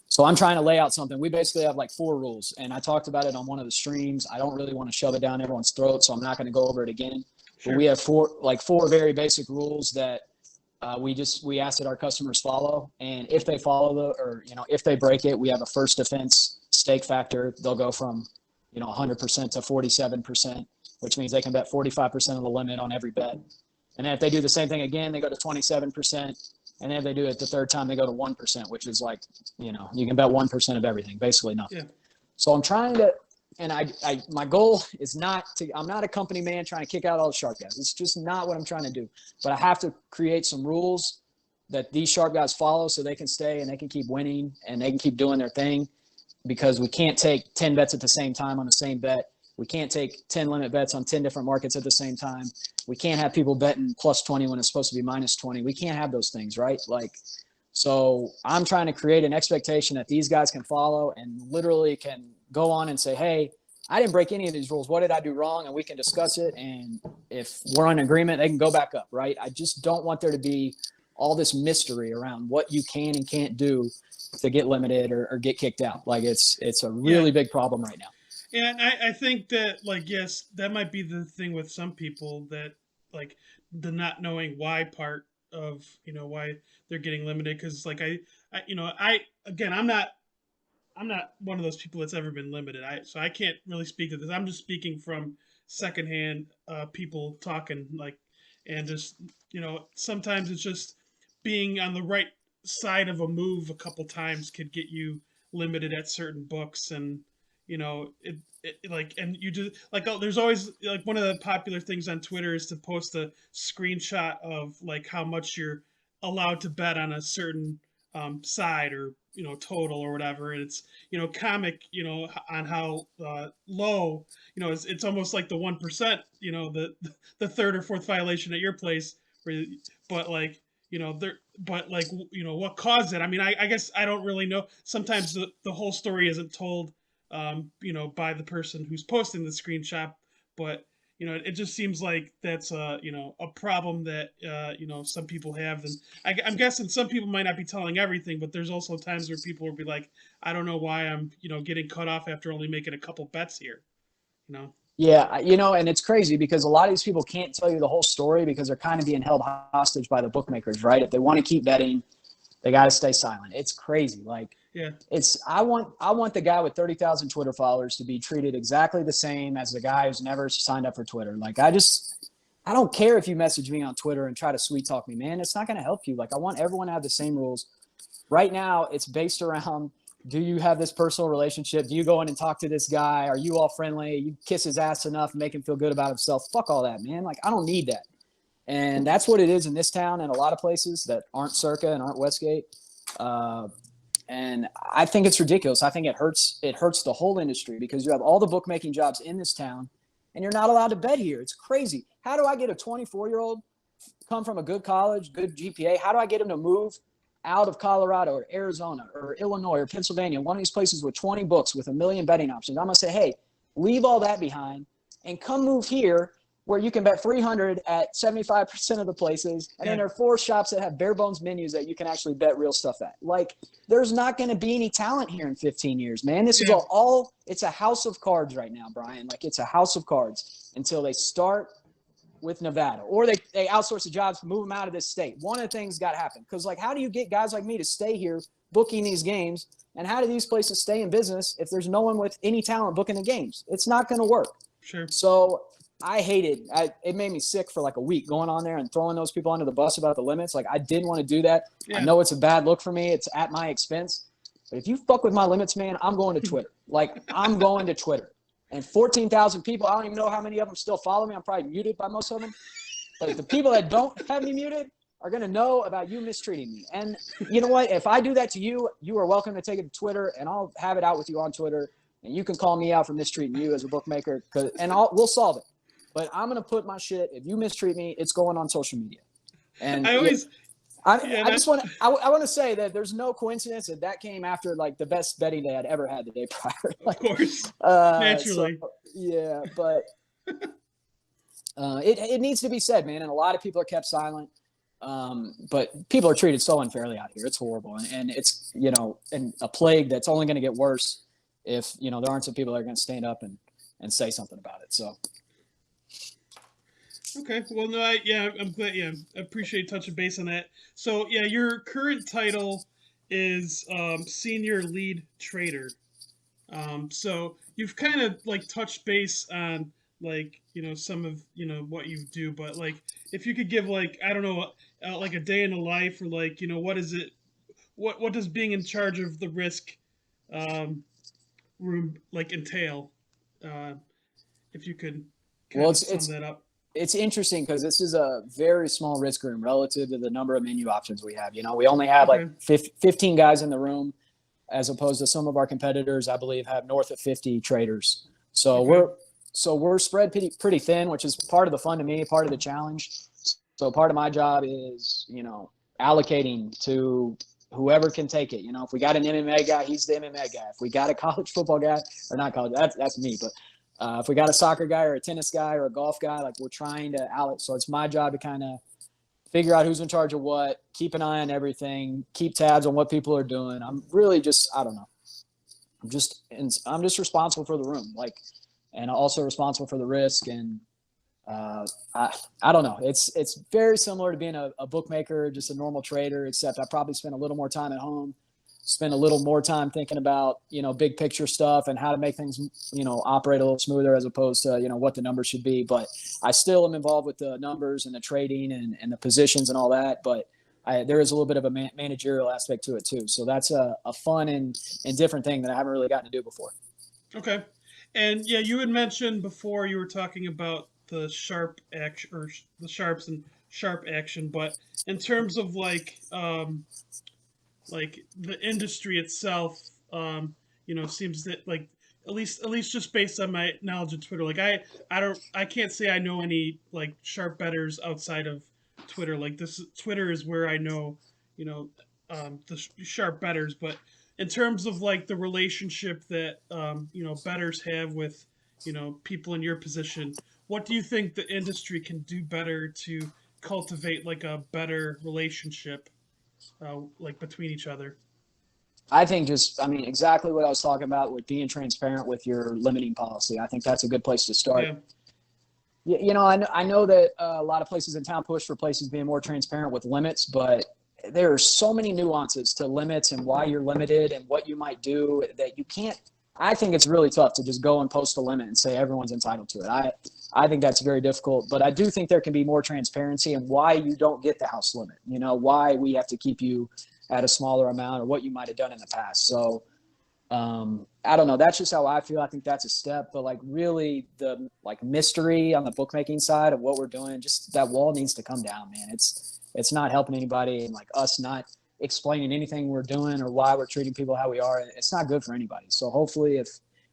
so I'm trying to lay out something. We basically have like 4 rules, and I talked about it on one of the streams. I don't really want to shove it down everyone's throat, so I'm not going to go over it again. Sure. But we have 4 very basic rules that we ask that our customers follow, and if they follow if they break it, we have a first defense stake factor. They'll go from 100% to 47%, which means they can bet 45% of the limit on every bet. And then if they do the same thing again, they go to 27%. And then if they do it the third time, they go to 1%, which is like, you can bet 1% of everything, basically nothing. Yeah. So I'm trying to, and my goal is I'm not a company man trying to kick out all the sharp guys. It's just not what I'm trying to do. But I have to create some rules that these sharp guys follow so they can stay and they can keep winning and they can keep doing their thing, because we can't take 10 bets at the same time on the same bet. We can't take 10 limit bets on 10 different markets at the same time. We can't have people betting plus 20 when it's supposed to be minus 20. We can't have those things, right? So I'm trying to create an expectation that these guys can follow and literally can go on and say, hey, I didn't break any of these rules. What did I do wrong? And we can discuss it. And if we're in agreement, they can go back up, right? I just don't want there to be all this mystery around what you can and can't do to get limited or get kicked out. It's a really big problem right now. And I think that, yes, that might be the thing with some people, that, the not knowing why part of, why they're getting limited. Because, I'm not one of those people that's ever been limited. So I can't really speak to this. I'm just speaking from secondhand people talking, and just, sometimes it's just being on the right side of a move a couple times could get you limited at certain books. And and you just there's always one of the popular things on Twitter is to post a screenshot of how much you're allowed to bet on a certain side, or total or whatever. And it's comic on how low it's almost like the 1%, the third or fourth violation at your place, but what caused it. I mean, I guess I don't really know. Sometimes the whole story isn't told by the person who's posting the screenshot, but it just seems like that's a problem that some people have. And I'm guessing some people might not be telling everything, but there's also times where people will be like, I don't know why I'm getting cut off after only making a couple bets here. Yeah, and it's crazy because a lot of these people can't tell you the whole story because they're kind of being held hostage by the bookmakers, right? If they want to keep betting, they got to stay silent. It's crazy. I want the guy with 30,000 Twitter followers to be treated exactly the same as the guy who's never signed up for Twitter. I don't care if you message me on Twitter and try to sweet talk me, man. It's not going to help you. I want everyone to have the same rules. Right now, it's based around, do you have this personal relationship? Do you go in and talk to this guy? Are you all friendly? You kiss his ass enough and make him feel good about himself? Fuck all that, man. I don't need that. And that's what it is in this town and a lot of places that aren't Circa and aren't Westgate. And I think it's ridiculous. I think it hurts the whole industry because you have all the bookmaking jobs in this town and you're not allowed to bet here. It's crazy. How do I get a 24-year-old come from a good college, good GPA? How do I get him to move out of Colorado or Arizona or Illinois or Pennsylvania, one of these places with 20 books with 1 million betting options? I'm going to say, hey, leave all that behind and come move here where you can bet 300 at 75% of the places. And then there are 4 shops that have bare bones menus that you can actually bet real stuff at. There's not going to be any talent here in 15 years, man. This is all it's a house of cards right now, Brian. It's a house of cards until they start with Nevada, or they outsource the jobs, move them out of this state. One of the things got to happen. Because how do you get guys like me to stay here booking these games? And how do these places stay in business if there's no one with any talent booking the games? It's not going to work. Sure. So I hated it made me sick for a week going on there and throwing those people under the bus about the limits. I didn't want to do that. Yeah. I know it's a bad look for me. It's at my expense. But if you fuck with my limits, man, I'm going to Twitter. I'm going to Twitter. And 14,000 people, I don't even know how many of them still follow me. I'm probably muted by most of them. But the people that don't have me muted are going to know about you mistreating me. And you know what? If I do that to you, you are welcome to take it to Twitter, and I'll have it out with you on Twitter. And you can call me out for mistreating you as a bookmaker, and we'll solve it. But I'm going to put my shit, if you mistreat me, it's going on social media. And Yeah, I just want to I want to say that there's no coincidence that came after like the best betting day I'd ever had the day prior. of course, So naturally. yeah, but it needs to be said, man. And a lot of people are kept silent. But people are treated so unfairly out here. It's horrible, and it's and a plague that's only going to get worse if there aren't some people that are going to stand up and say something about it. So Okay. Well, no, I'm glad. Yeah, I appreciate touching base on that. So, yeah, your current title is senior lead trader. So you've kind of like touched base on like some of what you do, but like if you could give like I don't know like a day in the life or like what is it what does being in charge of the risk um, room like entail? Uh, if you could well, kind of sum that up. it's interesting because this is a very small risk room relative to the number of menu options we have. We only have like Okay. 15 guys in the room, as opposed to some of our competitors, I believe, have north of 50 traders. So Okay. we're spread pretty thin, which is part of the fun to me, part of the challenge. So part of my job is, allocating to whoever can take it. If we got an MMA guy, he's the MMA guy. If we got a college football guy, or not college, that's me. But if we got a soccer guy or a tennis guy or a golf guy, like we're trying to allocate. So it's my job to kind of figure out who's in charge of what, keep an eye on everything, keep tabs on what people are doing. I'm really just, I don't know. I'm just responsible for the room, like, and also responsible for the risk. And I don't know. It's very similar to being a bookmaker, just a normal trader, except I probably spend a little more time at home, spend a little more time thinking about, big picture stuff and how to make things, operate a little smoother as opposed to, what the numbers should be. But I still am involved with the numbers and the trading and the positions and all that. But there is a little bit of a managerial aspect to it too. So that's a fun and different thing that I haven't really gotten to do before. Okay. And yeah, you had mentioned before you were talking about the sharp action or the sharps and sharp action, but in terms of like the industry itself, seems that like at least just based on my knowledge of Twitter, like I can't say I know any like sharp betters outside of Twitter. Like this Twitter is where I know, the sharp betters, but in terms of like the relationship that betters have with people in your position, what do you think the industry can do better to cultivate like a better relationship like between each other? I think exactly what I was talking about with being transparent with your limiting policy. I think that's a good place to start. Yeah. I know that a lot of places in town push for places being more transparent with limits, but there are so many nuances to limits and why you're limited and what you might do that you can't. I think it's really tough to just go and post a limit and say everyone's entitled to it. I think that's very difficult, but I do think there can be more transparency in why you don't get the house limit, why we have to keep you at a smaller amount or what you might have done in the past. So I don't know. That's just how I feel. I think that's a step, but like really the like mystery on the bookmaking side of what we're doing, just that wall needs to come down, man. It's not helping anybody, and like us not explaining anything we're doing or why we're treating people how we are. It's not good for anybody. So hopefully if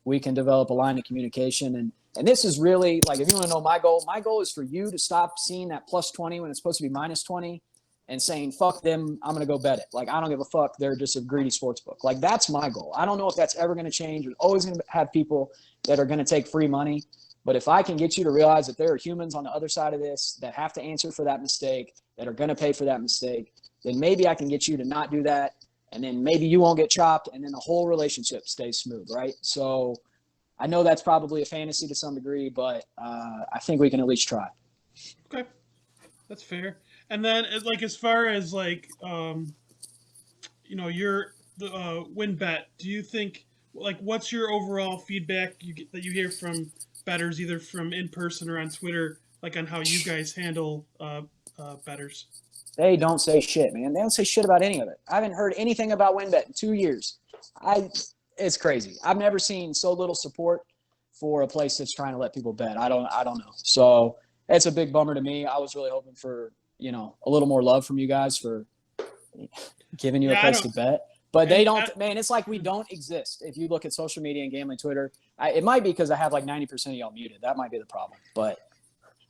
we can develop a line of communication and this is really like, if you want to know my goal is for you to stop seeing that plus 20 when it's supposed to be minus 20 and saying, fuck them, I'm going to go bet it. Like, I don't give a fuck. They're just a greedy sports book. Like, that's my goal. I don't know if that's ever going to change. There's always going to have people that are going to take free money. But if I can get you to realize that there are humans on the other side of this that have to answer for that mistake, that are going to pay for that mistake, then maybe I can get you to not do that. And then maybe you won't get chopped and then the whole relationship stays smooth, right? So I know that's probably a fantasy to some degree, but I think we can at least try. Okay, that's fair. And then like as far as like your the win bet, do you think like what's your overall feedback that you hear from betters either from in person or on Twitter, like on how you guys handle betters? They don't say shit, man. They don't say shit about any of it. I haven't heard anything about WinBet in 2 years. It's crazy. I've never seen so little support for a place that's trying to let people bet. I don't know. So it's a big bummer to me. I was really hoping for, a little more love from you guys for giving you a place to bet. But they don't, man, it's like we don't exist. If you look at social media and gambling Twitter, it might be because I have like 90% of y'all muted. That might be the problem. But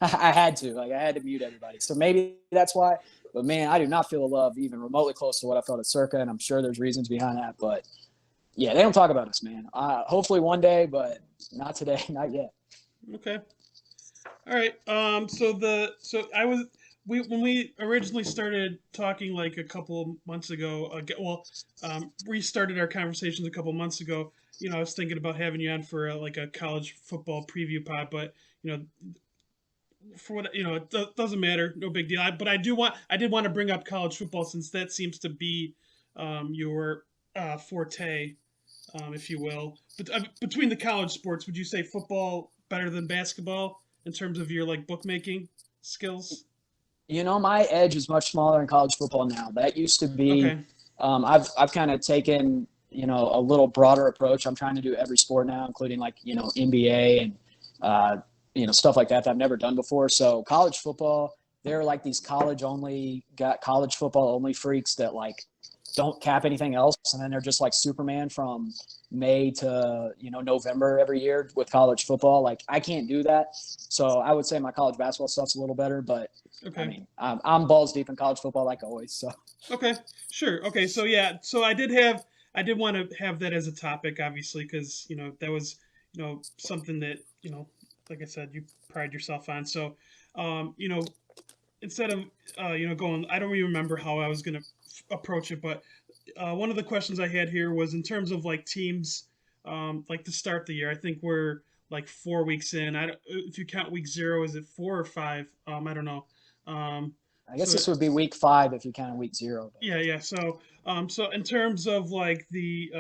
I had to mute everybody. So maybe that's why. But man, I do not feel the love even remotely close to what I felt at Circa, and I'm sure there's reasons behind that. But yeah, they don't talk about us, man. Hopefully one day, but not today, not yet. Okay. All right. When we originally started talking like a couple months ago. Restarted our conversations a couple months ago. I was thinking about having you on for like a college football preview pod, but you know, for what it doesn't matter, no big deal. But I did want to bring up college football since that seems to be your forte, if you will. But between the college sports, would you say football better than basketball in terms of your like bookmaking skills? My edge is much smaller in college football now. That used to be. Okay. I've kind of taken a little broader approach. I'm trying to do every sport now, including like NBA and stuff like that I've never done before. So college football, they're like these college football only freaks that like don't cap anything else, and then they're just like Superman from May to November every year with college football. Like I can't do that. So I would say my college basketball stuff's a little better, but Okay. I mean I'm balls deep in college football like always. So Okay. Sure. Okay. So yeah. So I did want to have that as a topic, obviously, because that was something that like I said, you pride yourself on. So, instead of going, I don't even remember how I was gonna approach it, but one of the questions I had here was in terms of like teams, like to start the year. I think we're like 4 weeks in. If you count week 0, is it 4 or 5? I don't know. Um, I guess so this would be week 5 if you count week 0. yeah, yeah. So in terms of like the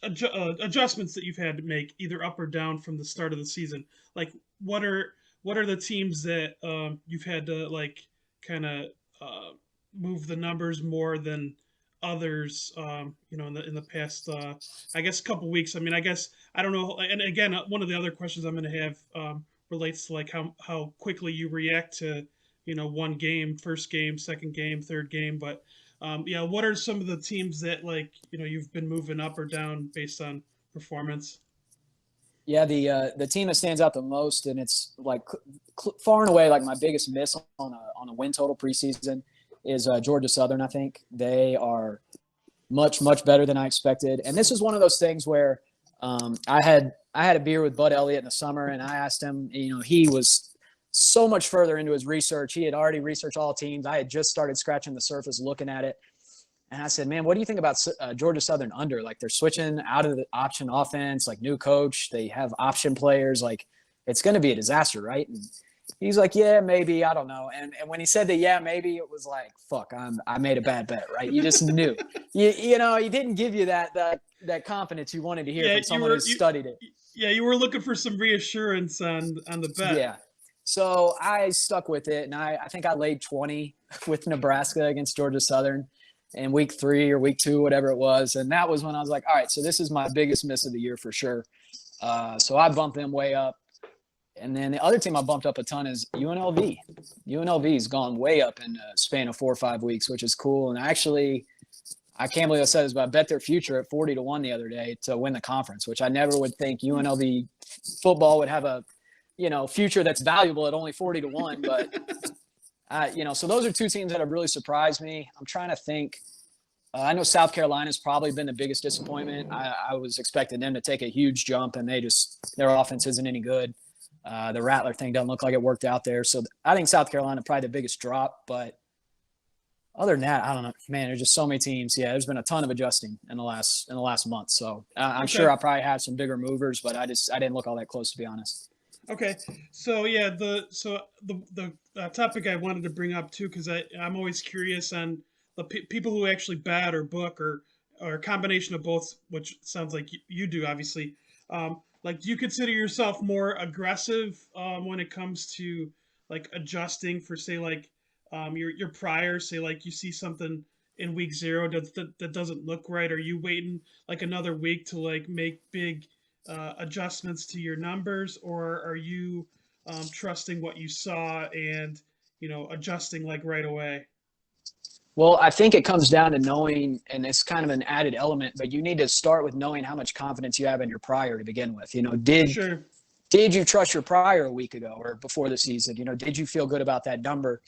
adjustments that you've had to make, either up or down from the start of the season, like what are the teams that you've had to like kind of uh, move the numbers more than others? In the past, I guess, couple weeks. I mean, I guess I don't know. And again, one of the other questions I'm going to have relates to like how quickly you react to one game, first game, second game, third game. But yeah, what are some of the teams that like you've been moving up or down based on performance? Yeah, the team that stands out the most, and it's like far and away like my biggest miss on a win total preseason is Georgia Southern. I think they are much better than I expected, and this is one of those things where I had a beer with Bud Elliott in the summer, and I asked him. He was so much further into his research. He had already researched all teams. I had just started scratching the surface, looking at it. And I said, man, what do you think about Georgia Southern under? Like they're switching out of the option offense, like new coach. They have option players. Like it's going to be a disaster, right? And he's like, yeah, maybe. I don't know. And when he said that, yeah, maybe, it was like, fuck, I made a bad bet, right? You just knew. He didn't give you that confidence you wanted to hear Yeah, from someone who studied it. yeah, you were looking for some reassurance on the bet. Yeah. So I stuck with it, and I think I laid 20 with Nebraska against Georgia Southern in week 3 or week 2, whatever it was. And that was when I was like, all right, so this is my biggest miss of the year for sure. So I bumped them way up. And then the other team I bumped up a ton is UNLV. UNLV's gone way up in a span of 4 or 5 weeks, which is cool. And actually, I can't believe I said this, but I bet their future at 40-1 the other day to win the conference, which I never would think UNLV football would have a future that's valuable at only 40-1. But so those are 2 teams that have really surprised me. I'm trying to think. I know South Carolina's probably been the biggest disappointment. I was expecting them to take a huge jump, and their offense isn't any good. The Rattler thing doesn't look like it worked out there. So I think South Carolina probably the biggest drop. But other than that, I don't know. Man, there's just so many teams. Yeah, there's been a ton of adjusting in the last month. So I'm sure I probably have some bigger movers, but I didn't look all that close, to be honest. Okay, so yeah, the topic I wanted to bring up too, because I'm always curious on the people who actually bat or book or a combination of both, which sounds like you do, obviously. Like, do you consider yourself more aggressive when it comes to like adjusting for, say, like your prior, say, like you see something in week 0 that doesn't look right? Are you waiting like another week to like make big adjustments to your numbers, or are you trusting what you saw and adjusting like right away? Well, I think it comes down to knowing, and it's kind of an added element, but you need to start with knowing how much confidence you have in your prior to begin with. Did Sure. did you trust your prior a week ago or before the season? Did you feel good about that number?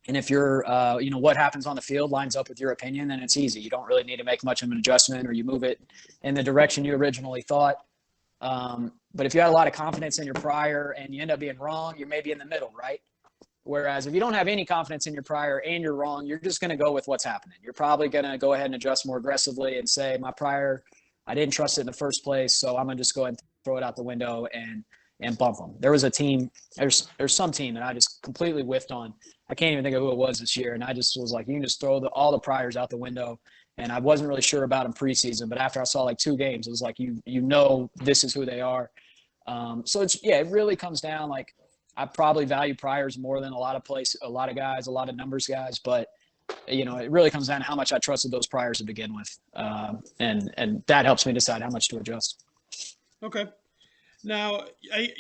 And if what happens on the field lines up with your opinion, then it's easy. You don't really need to make much of an adjustment, or you move it in the direction you originally thought. But if you had a lot of confidence in your prior and you end up being wrong, you're maybe in the middle, right? Whereas if you don't have any confidence in your prior and you're wrong, you're just going to go with what's happening. You're probably going to go ahead and adjust more aggressively and say, my prior, I didn't trust it in the first place, so I'm going to just go ahead and throw it out the window and bump them. There was a team, there's some team that I just completely whiffed on. I can't even think of who it was this year. And I just was like, you can just throw all the priors out the window. And I wasn't really sure about them preseason, but after I saw like 2 games, it was like, this is who they are. So it really comes down. Like, I probably value priors more than a lot of guys, a lot of numbers guys, but it really comes down to how much I trusted those priors to begin with. And that helps me decide how much to adjust. Okay. Now,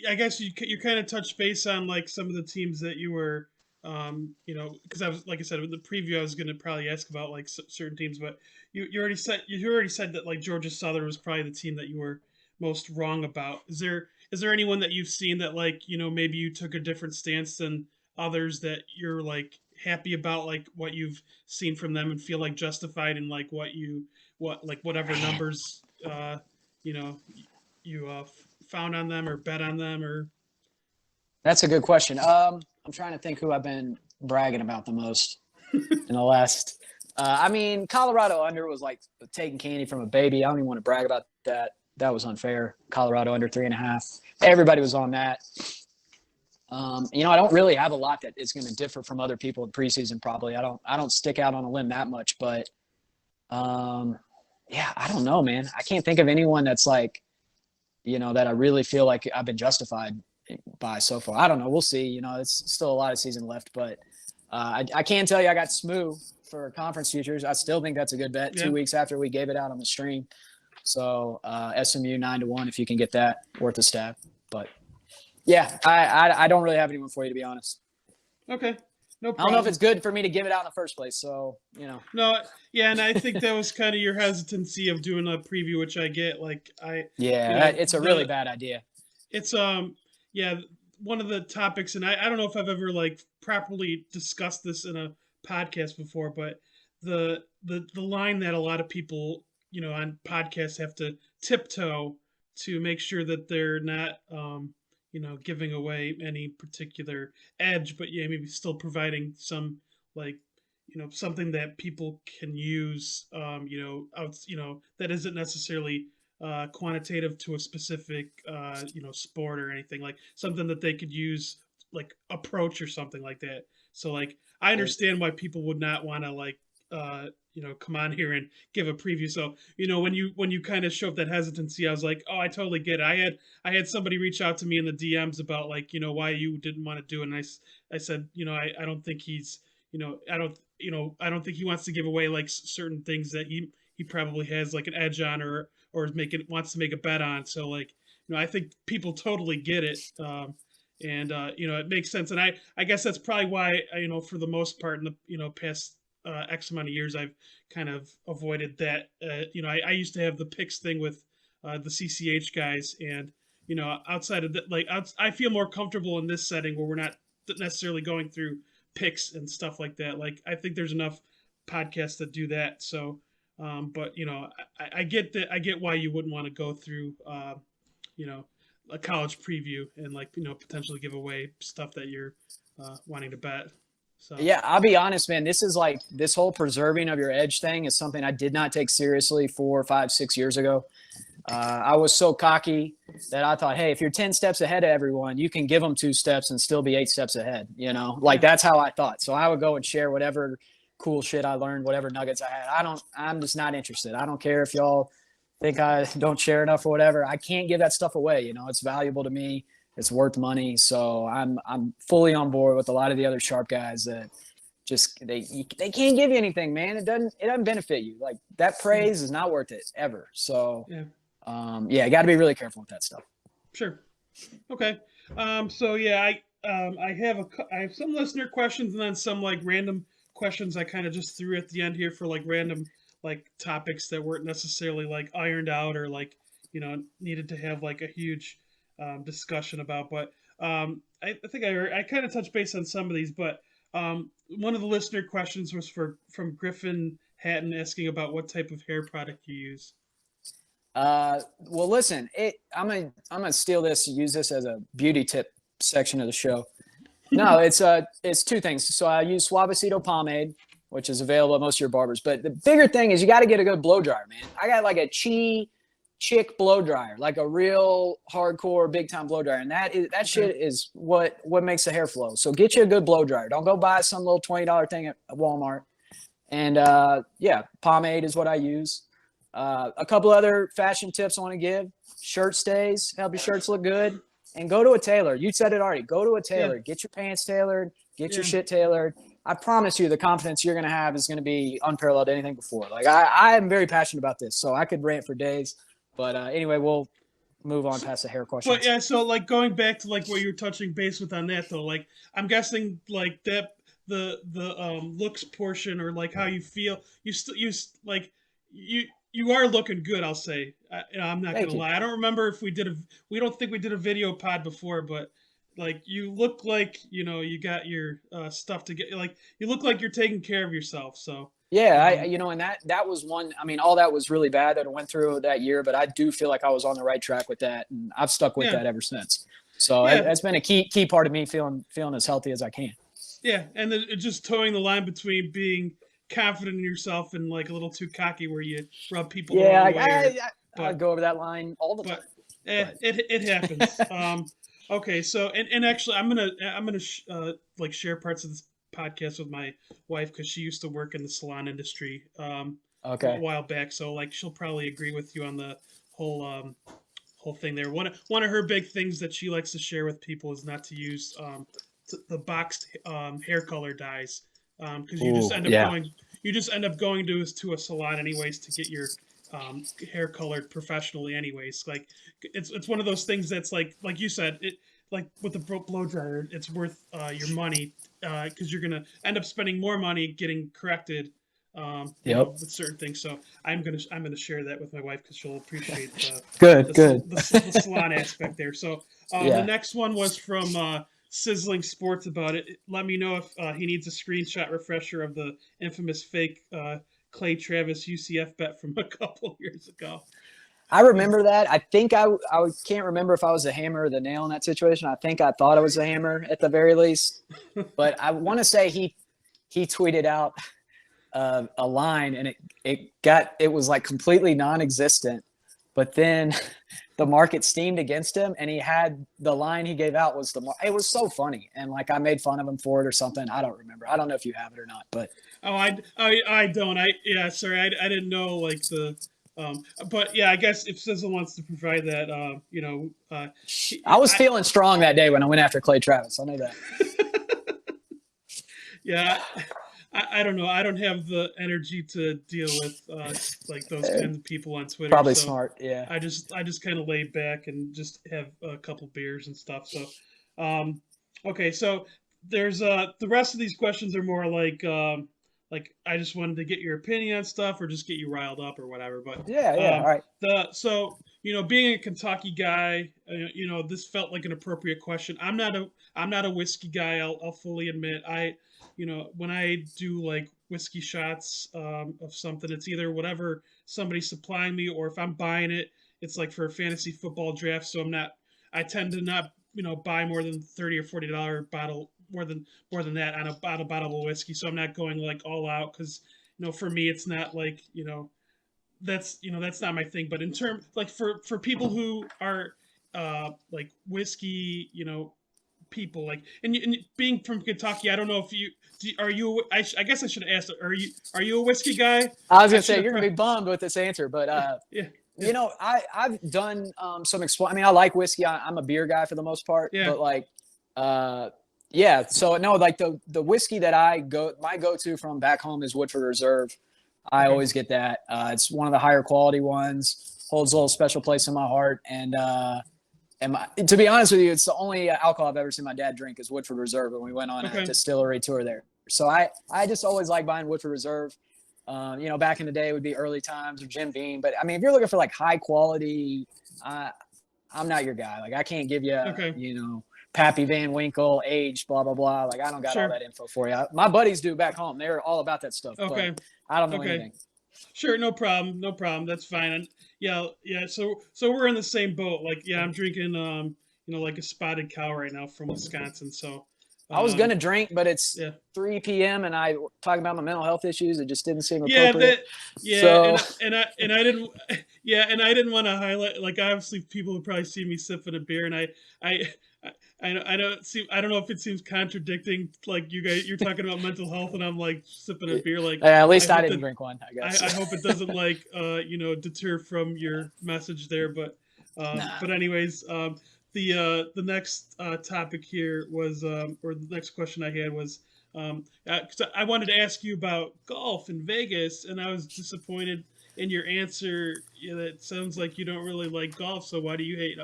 I guess you kind of touched base on like some of the teams that you were, because I was, like I said, in the preview, I was going to probably ask about like certain teams, but you already said that like Georgia Southern was probably the team that you were most wrong about. Is there anyone that you've seen that like maybe you took a different stance than others that you're like happy about, like what you've seen from them and feel like justified in like whatever numbers you know you found on them or bet on them? Or That's a good question. I'm trying to think who I've been bragging about the most in the last. Colorado under was like taking candy from a baby. I don't even want to brag about that. That was unfair. Colorado under 3.5. Everybody was on that. I don't really have a lot that is going to differ from other people in preseason. Probably, I don't stick out on a limb that much. But, I don't know, man. I can't think of anyone that's like, that I really feel like I've been justified by so far. I don't know. We'll see. It's still a lot of season left, but I can tell you I got SMU for conference futures. I still think that's a good bet. Yeah. 2 weeks after we gave it out on the stream. So SMU 9-1, if you can get that, worth a stab. But yeah, I don't really have anyone for you, to be honest. Okay. No problem. I don't know if it's good for me to give it out in the first place. So, No, yeah, and I think that was kind of your hesitancy of doing a preview, which I get. Like it's a really bad idea. It's one of the topics, and I don't know if I've ever like properly discussed this in a podcast before, but the line that a lot of people on podcasts have to tiptoe to make sure that they're not giving away any particular edge, but maybe still providing some like something that people can use that isn't necessarily quantitative to a specific sport or anything, like something that they could use like approach or something like that. So like I understand why people would not want to like come on here and give a preview. So when you kind of show up that hesitancy, I was like, oh, I totally get it. I had somebody reach out to me in the DMs about like why you didn't want to do it, and I said I don't think he's I don't think he wants to give away like certain things that he probably has like an edge on or wants to make a bet on. So like I think people totally get it. And it makes sense, and I guess that's probably why for the most part in the past X amount of years I've kind of avoided that. I used to have the picks thing with the CCH guys, and outside of that, like I feel more comfortable in this setting where we're not necessarily going through picks and stuff like that. Like I think there's enough podcasts that do that. So, but I get that. I get why you wouldn't want to go through a college preview and like potentially give away stuff that you're wanting to bet. So yeah, I'll be honest, man. This is like this whole preserving of your edge thing is something I did not take seriously 4, 5, 6 years ago. I was so cocky that I thought, hey, if you're 10 steps ahead of everyone, you can give them 2 steps and still be 8 steps ahead. Like that's how I thought. So I would go and share whatever cool shit I learned, whatever nuggets I had. I'm just not interested. I don't care if y'all think I don't share enough or whatever. I can't give that stuff away. It's valuable to me. It's worth money. So I'm fully on board with a lot of the other sharp guys that just they can't give you anything, man. It doesn't benefit you. Like that praise is not worth it ever. So you got to be really careful with that stuff. Sure. Okay. So yeah, I have some listener questions and then some like random questions I kind of just threw at the end here for like random like topics that weren't necessarily like ironed out or like needed to have like a huge discussion about. But I think I kind of touched base on some of these, but one of the listener questions was from Griffin Hatton asking about what type of hair product you use. Well, listen, I'm gonna steal this, use this as a beauty tip section of the show. No, it's two things. So I use Suavecito pomade, which is available at most of your barbers. But the bigger thing is you got to get a good blow dryer, man. I got like a chick blow dryer, like a real hardcore big time blow dryer, and that shit is what makes the hair flow. So get you a good blow dryer. Don't go buy some little $20 thing at Walmart. And yeah, pomade is what I use. A couple other fashion tips I want to give: shirt stays, help your shirts look good. And go to a tailor. You said it already. Go to a tailor. Yeah. Get your pants tailored. Get your shit tailored. I promise you the confidence you're going to have is going to be unparalleled to anything before. Like, I am very passionate about this, so I could rant for days. But anyway, we'll move on past the hair question. But yeah, so like going back to like what you're touching base with on that though, like I'm guessing like that the looks portion or like how you feel, you are looking good. I'll say. I'm not gonna lie. I don't remember if we don't think we did a video pod before, but like you look like you got your stuff to get. Like you look like you're taking care of yourself. So yeah, and that was one. I mean, all that was really bad that I went through that year, but I do feel like I was on the right track with that, and I've stuck with that ever since. So that's been a key part of me feeling as healthy as I can. Yeah, and just towing the line between being confident in yourself and like a little too cocky where you rub people the wrong way. I go over that line all the time. It happens. Okay, so and actually I'm gonna like share parts of this podcast with my wife because she used to work in the salon industry a while back, so like she'll probably agree with you on the whole thing there. One of her big things that she likes to share with people is not to use the boxed hair color dyes. Because you just end up going to a salon anyways to get your hair colored professionally anyways. Like it's one of those things that's like you said, it like with the blow dryer, it's worth your money because you're gonna end up spending more money getting corrected with certain things. So I'm gonna share that with my wife because she'll appreciate the salon aspect there. So the next one was from Sizzling Sports about it. Let me know if he needs a screenshot refresher of the infamous fake Clay Travis UCF bet from a couple years ago. I remember that. I think I can't remember if I was the hammer or the nail in that situation. I think I thought I was the hammer at the very least. But I want to say he tweeted out a line and it was like completely non-existent. But then the market steamed against him, and he had the line he gave out was it was so funny, and like I made fun of him for it or something. I don't remember. I don't know if you have it or not, but I don't. Sorry, I didn't know like the but yeah, I guess if Sizzle wants to provide that, I was feeling strong that day when I went after Clay Travis. I know that. Yeah. I don't know. I don't have the energy to deal with like those kinds of people on Twitter. Probably smart, yeah. I just kind of lay back and just have a couple beers and stuff. So, okay. So there's the rest of these questions are more like I just wanted to get your opinion on stuff or just get you riled up or whatever. But all right. So being a Kentucky guy, this felt like an appropriate question. I'm not a whiskey guy. I'll fully admit when I do like whiskey shots of something, it's either whatever somebody's supplying me, or if I'm buying it, it's like for a fantasy football draft. So I tend to not, buy more than $30 or $40 bottle, more than that on a bottle of whiskey. So I'm not going like all out because, for me, it's not like, that's not my thing. But in terms like for people who are like whiskey, people like and being from Kentucky, I don't know if I guess I should have asked, are you a whiskey guy? I was gonna say you're gonna be bummed with this answer, but I've done some I mean, I like whiskey. I'm a beer guy for the most part, but like so no, like the whiskey that my go-to from back home is Woodford Reserve. I always get that. It's one of the higher quality ones, holds a little special place in my heart, and to be honest with you, it's the only alcohol I've ever seen my dad drink is Woodford Reserve when we went on a distillery tour there. So I just always like buying Woodford Reserve. Back in the day it would be Early Times or Jim Beam. But I mean, if you're looking for like high quality, I'm not your guy. Like I can't give you, Okay. you know, Pappy Van Winkle, age, blah blah blah. Like I don't got all Sure. that info for you. My buddies do back home. They're all about that stuff, but Okay. I don't know Okay. anything. Sure. No problem. No problem. That's fine. And yeah, yeah. So we're in the same boat. Like, yeah, I'm drinking, like a spotted cow right now from Wisconsin. So, I was um, gonna drink, but it's yeah. 3 p.m. and I talking about my mental health issues. It just didn't seem Yeah, appropriate. yeah, So and I didn't, yeah, and I didn't want to highlight, like, obviously people would probably see me sipping a beer, and I, I don't know if it seems contradicting, like you're talking about mental health, and I'm like sipping a beer, like at I least I hope didn't that drink one. I guess. I hope it doesn't like deter from your message there, Nah. but anyways, the next topic here was or the next question I had was 'cause I wanted to ask you about golf in Vegas, and I was disappointed in your answer. It sounds like you don't really like golf, so why do you hate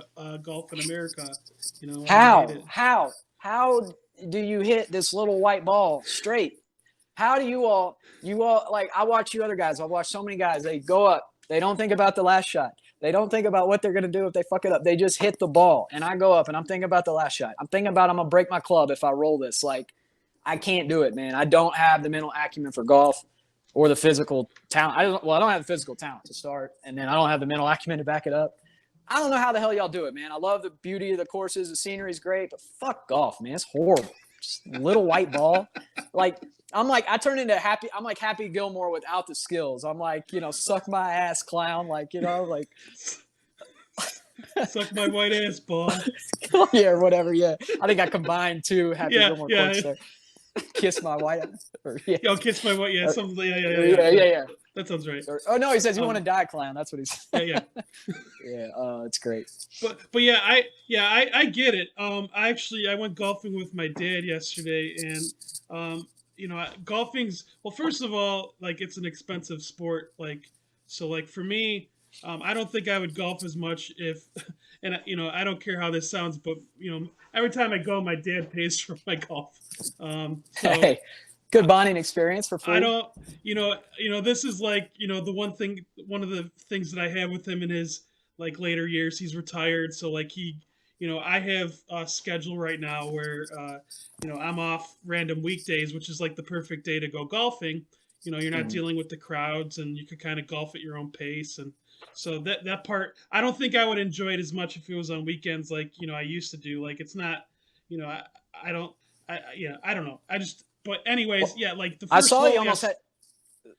golf in America? Why do you hate How? it? How? How do you hit this little white ball straight? How do you all like I watch you other guys, I watch so many guys, they go up, they don't think about the last shot. They don't think about what they're gonna do if they fuck it up. They just hit the ball. And I go up and I'm thinking about the last shot. I'm thinking about I'm gonna break my club if I roll this. Like I can't do it, man. I don't have the mental acumen for golf or the physical talent. I don't have the physical talent to start, and then I don't have the mental acumen to back it up. I don't know how the hell y'all do it, man. I love the beauty of the courses. The scenery is great, but fuck golf, man. It's horrible. Just little white ball. Like, I turn into I'm like Happy Gilmore without the skills. I'm like, suck my ass, clown. Like, like, Suck my white ass ball. yeah, or whatever. Yeah. I think I combined two Happy Yeah, Gilmore yeah. quotes there. Kiss my white ass. Or, yeah. Yo, kiss my white. Yeah, Or, something. Yeah, yeah. That sounds right. Or, oh, no, he says, you want to Um, die, clown. That's what he said. yeah, Yeah, it's great. but yeah, I get it. I went golfing with my dad yesterday, and golfing's, well, first of all, like, it's an expensive sport, like, so, like, for me, I don't think I would golf as much if, and I don't care how this sounds, but every time I go, my dad pays for my golf. So Hey, good bonding experience for I free. don't, this is like, one of the things that I have with him in his, like, later years. He's retired, so, like, I have a schedule right now where, I'm off random weekdays, which is like the perfect day to go golfing. You're not Mhm. dealing with the crowds, and you can kind of golf at your own pace, and so that part, I don't think I would enjoy it as much if it was on weekends, like, I used to do. Like, it's not, I don't, yeah, I don't know. But anyways, Well, yeah, like the I first saw you hole, almost yes, had.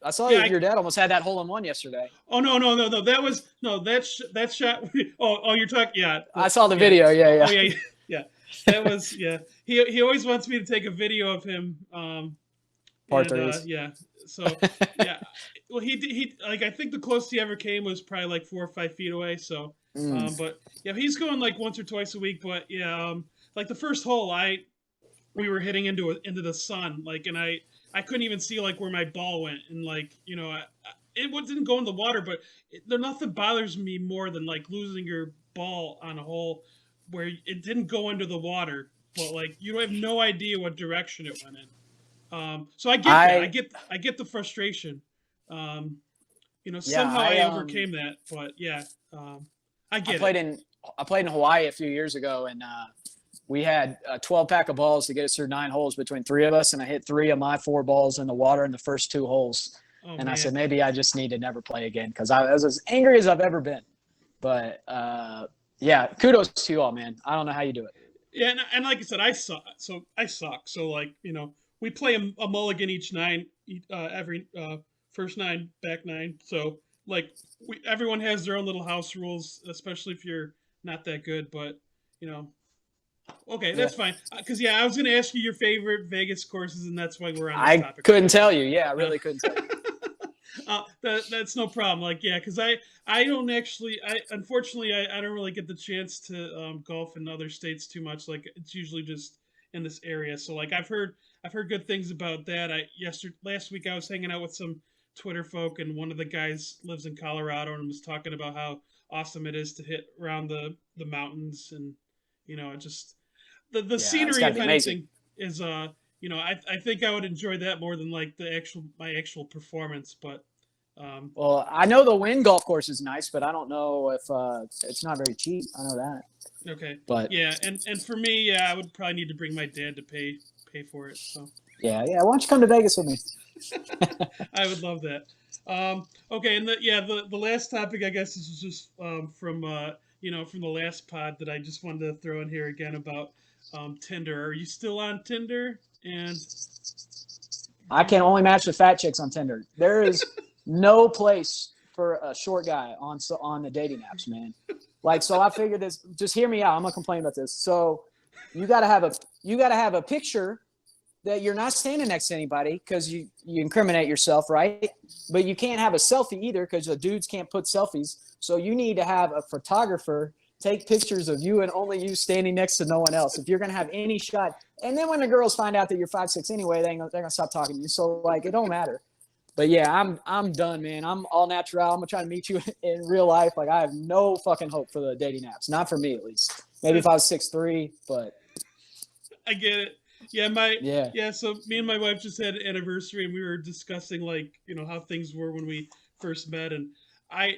I saw yeah. your dad almost had that hole in one yesterday. Oh, no, no, no, no. That was no that shot. Oh, you're talking. Yeah, I saw the yeah. video. Yeah, Oh, yeah. yeah, yeah. That was, yeah. He always wants me to take a video of him. Par And threes. yeah. So yeah. Well, he like, I think the closest he ever came was probably like 4 or 5 feet away. So, Mm. but yeah, he's going like once or twice a week. But yeah, like the first hole, we were hitting into the sun, like, and I couldn't even see, like, where my ball went, and, like, it didn't go in the water, but there nothing bothers me more than, like, losing your ball on a hole where it didn't go into the water, but, like, you have no idea what direction it went in. So I get that. I I get the frustration. Um, yeah somehow I overcame that, but yeah, I I get it. played in I played in Hawaii a few years ago, and we had a 12 pack of balls to get us through 9 holes between three of us, and I hit 3 of my 4 balls in the water in the first 2 holes. Oh, And I said man. maybe I just need to never play again because I was as angry as I've ever been. But yeah, kudos to you all, man. I don't know how you do it. Yeah, and like I said, I suck. So I suck. So, like, we play a mulligan each nine, every first nine, back nine. So, like, everyone has their own little house rules, especially if you're not that good. But, you know, okay, Yeah, that's fine. Because, yeah, I was gonna ask you your favorite Vegas courses, and that's why we're on this I topic right couldn't now. So, tell you. Yeah, I uh, really couldn't tell you. that's no problem. Like, yeah, because I don't actually, I unfortunately, I don't really get the chance to golf in other states too much. Like, it's usually just in this area. So, like, I've heard good things about that. Last week I was hanging out with some Twitter folk, and one of the guys lives in Colorado and was talking about how awesome it is to hit around the mountains, and it just, the Yeah, it's scenery, got to if be amazing. anything, is I think I would enjoy that more than, like, my actual performance. But Well, I know the Wynn golf course is nice, but I don't know if it's not very cheap. I know that. Okay. But Yeah, and for me, yeah, I would probably need to bring my dad to pay for it. So yeah. Why don't you come to Vegas with me? I would love that. Okay, and the last topic, I guess, is just from from the last pod that I just wanted to throw in here again about Tinder. Are you still on Tinder? And I can only match with fat chicks on Tinder. There is no place for a short guy on the dating apps, man. Like, so I figured this. Just hear me out. I'm gonna complain about this. So you gotta have a picture that you're not standing next to anybody because you incriminate yourself, right? But you can't have a selfie either because the dudes can't put selfies. So you need to have a photographer take pictures of you and only you standing next to no one else. If you're gonna have any shot, and then when the girls find out that you're 5'6" anyway, they're gonna stop talking to you. So like, it don't matter. But yeah, I'm done, man. I'm all natural. I'm gonna try to meet you in real life. Like, I have no fucking hope for the dating apps. Not for me, at least. Maybe if I was 6'3", but I get it. Yeah. So me and my wife just had an anniversary, and we were discussing how things were when we first met, and I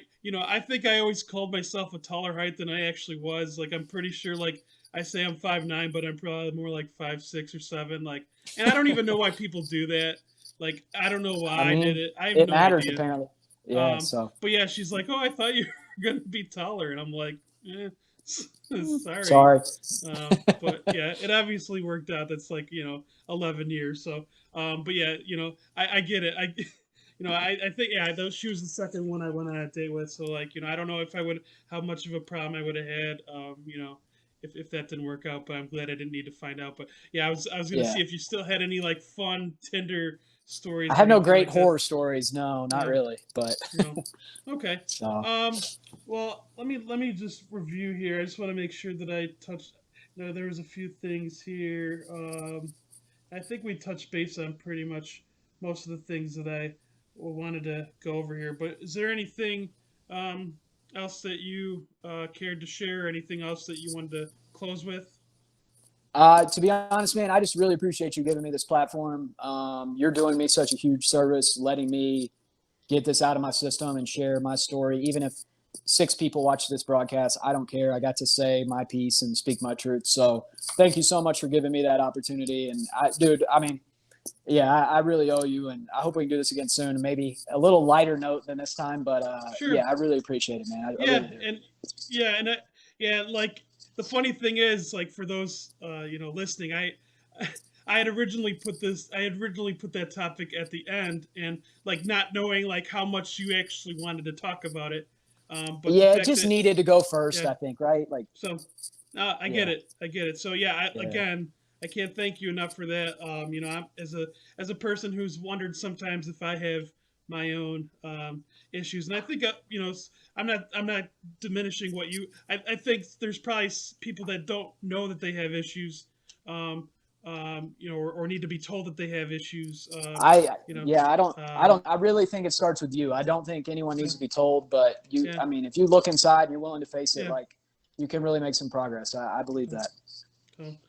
think I always called myself a taller height than I actually was. Like, I'm pretty sure, like, I say I'm 5'9", but I'm probably more like 5'6" or 7. Like, and I don't even know why people do that. Like, I don't know why I did it. I have it no matters idea. apparently. Yeah. So. But yeah, she's like, "Oh, I thought you were gonna be taller," and I'm like, sorry. Sorry. But yeah, it obviously worked out. That's 11 years. So, but yeah, I get it. I think, yeah, she was the second one I went on a date with. So I don't know if how much of a problem I would have had, if that didn't work out. But I'm glad I didn't need to find out. But yeah, I was gonna see if you still had any fun Tinder stories. I have or no anything great like horror that. stories. No, not really. But No. Okay. so. Well, let me just review here. I just want to make sure that I touched. There was a few things here. I think we touched base on pretty much most of the things that I wanted to go over here. But is there anything else that you cared to share? Or anything else that you wanted to close with? To be honest, man, I just really appreciate you giving me this platform. You're doing me such a huge service, letting me get this out of my system and share my story. Even if 6 people watch this broadcast, I don't care. I got to say my piece and speak my truth. So thank you so much for giving me that opportunity. And I really owe you, and I hope we can do this again soon. And maybe a little lighter note than this time, but Sure. yeah, I really appreciate it, man. I Yeah, really do. like the funny thing is, like, for those listening, I had originally put that topic at the end, and like not knowing like how much you actually wanted to talk about it. But Yeah, it just needed to go first, yeah. I think, right? Like, so I get it. So yeah, again, I can't thank you enough for that. I'm as a person who's wondered sometimes if I have my own issues, and I think I'm not diminishing what you. I think there's probably people that don't know that they have issues, or need to be told that they have issues. I really think it starts with you. I don't think anyone needs to be told, but you. Yeah. I mean, if you look inside and you're willing to face it, Yeah. like, you can really make some progress. I believe that.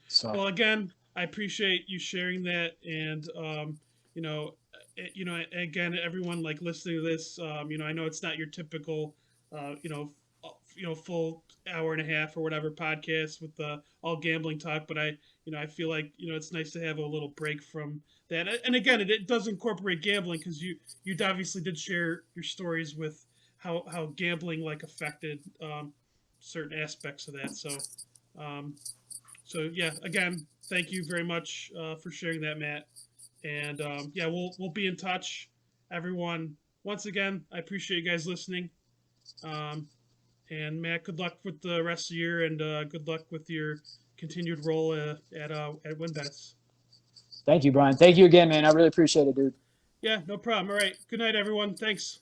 So. Well, again, I appreciate you sharing that, and again, everyone like listening to this, I know it's not your typical, full hour and a half or whatever podcast with all gambling talk, but I feel like it's nice to have a little break from that. And again, it does incorporate gambling because you obviously did share your stories with how gambling like affected certain aspects of that. So yeah, again, thank you very much for sharing that, Matt. And yeah, we'll be in touch, everyone. Once again, I appreciate you guys listening. And Matt, good luck with the rest of the year, and good luck with your continued role at WinBets. Thank you, Brian. Thank you again, man. I really appreciate it, dude. Yeah, no problem. All right. Good night, everyone. Thanks.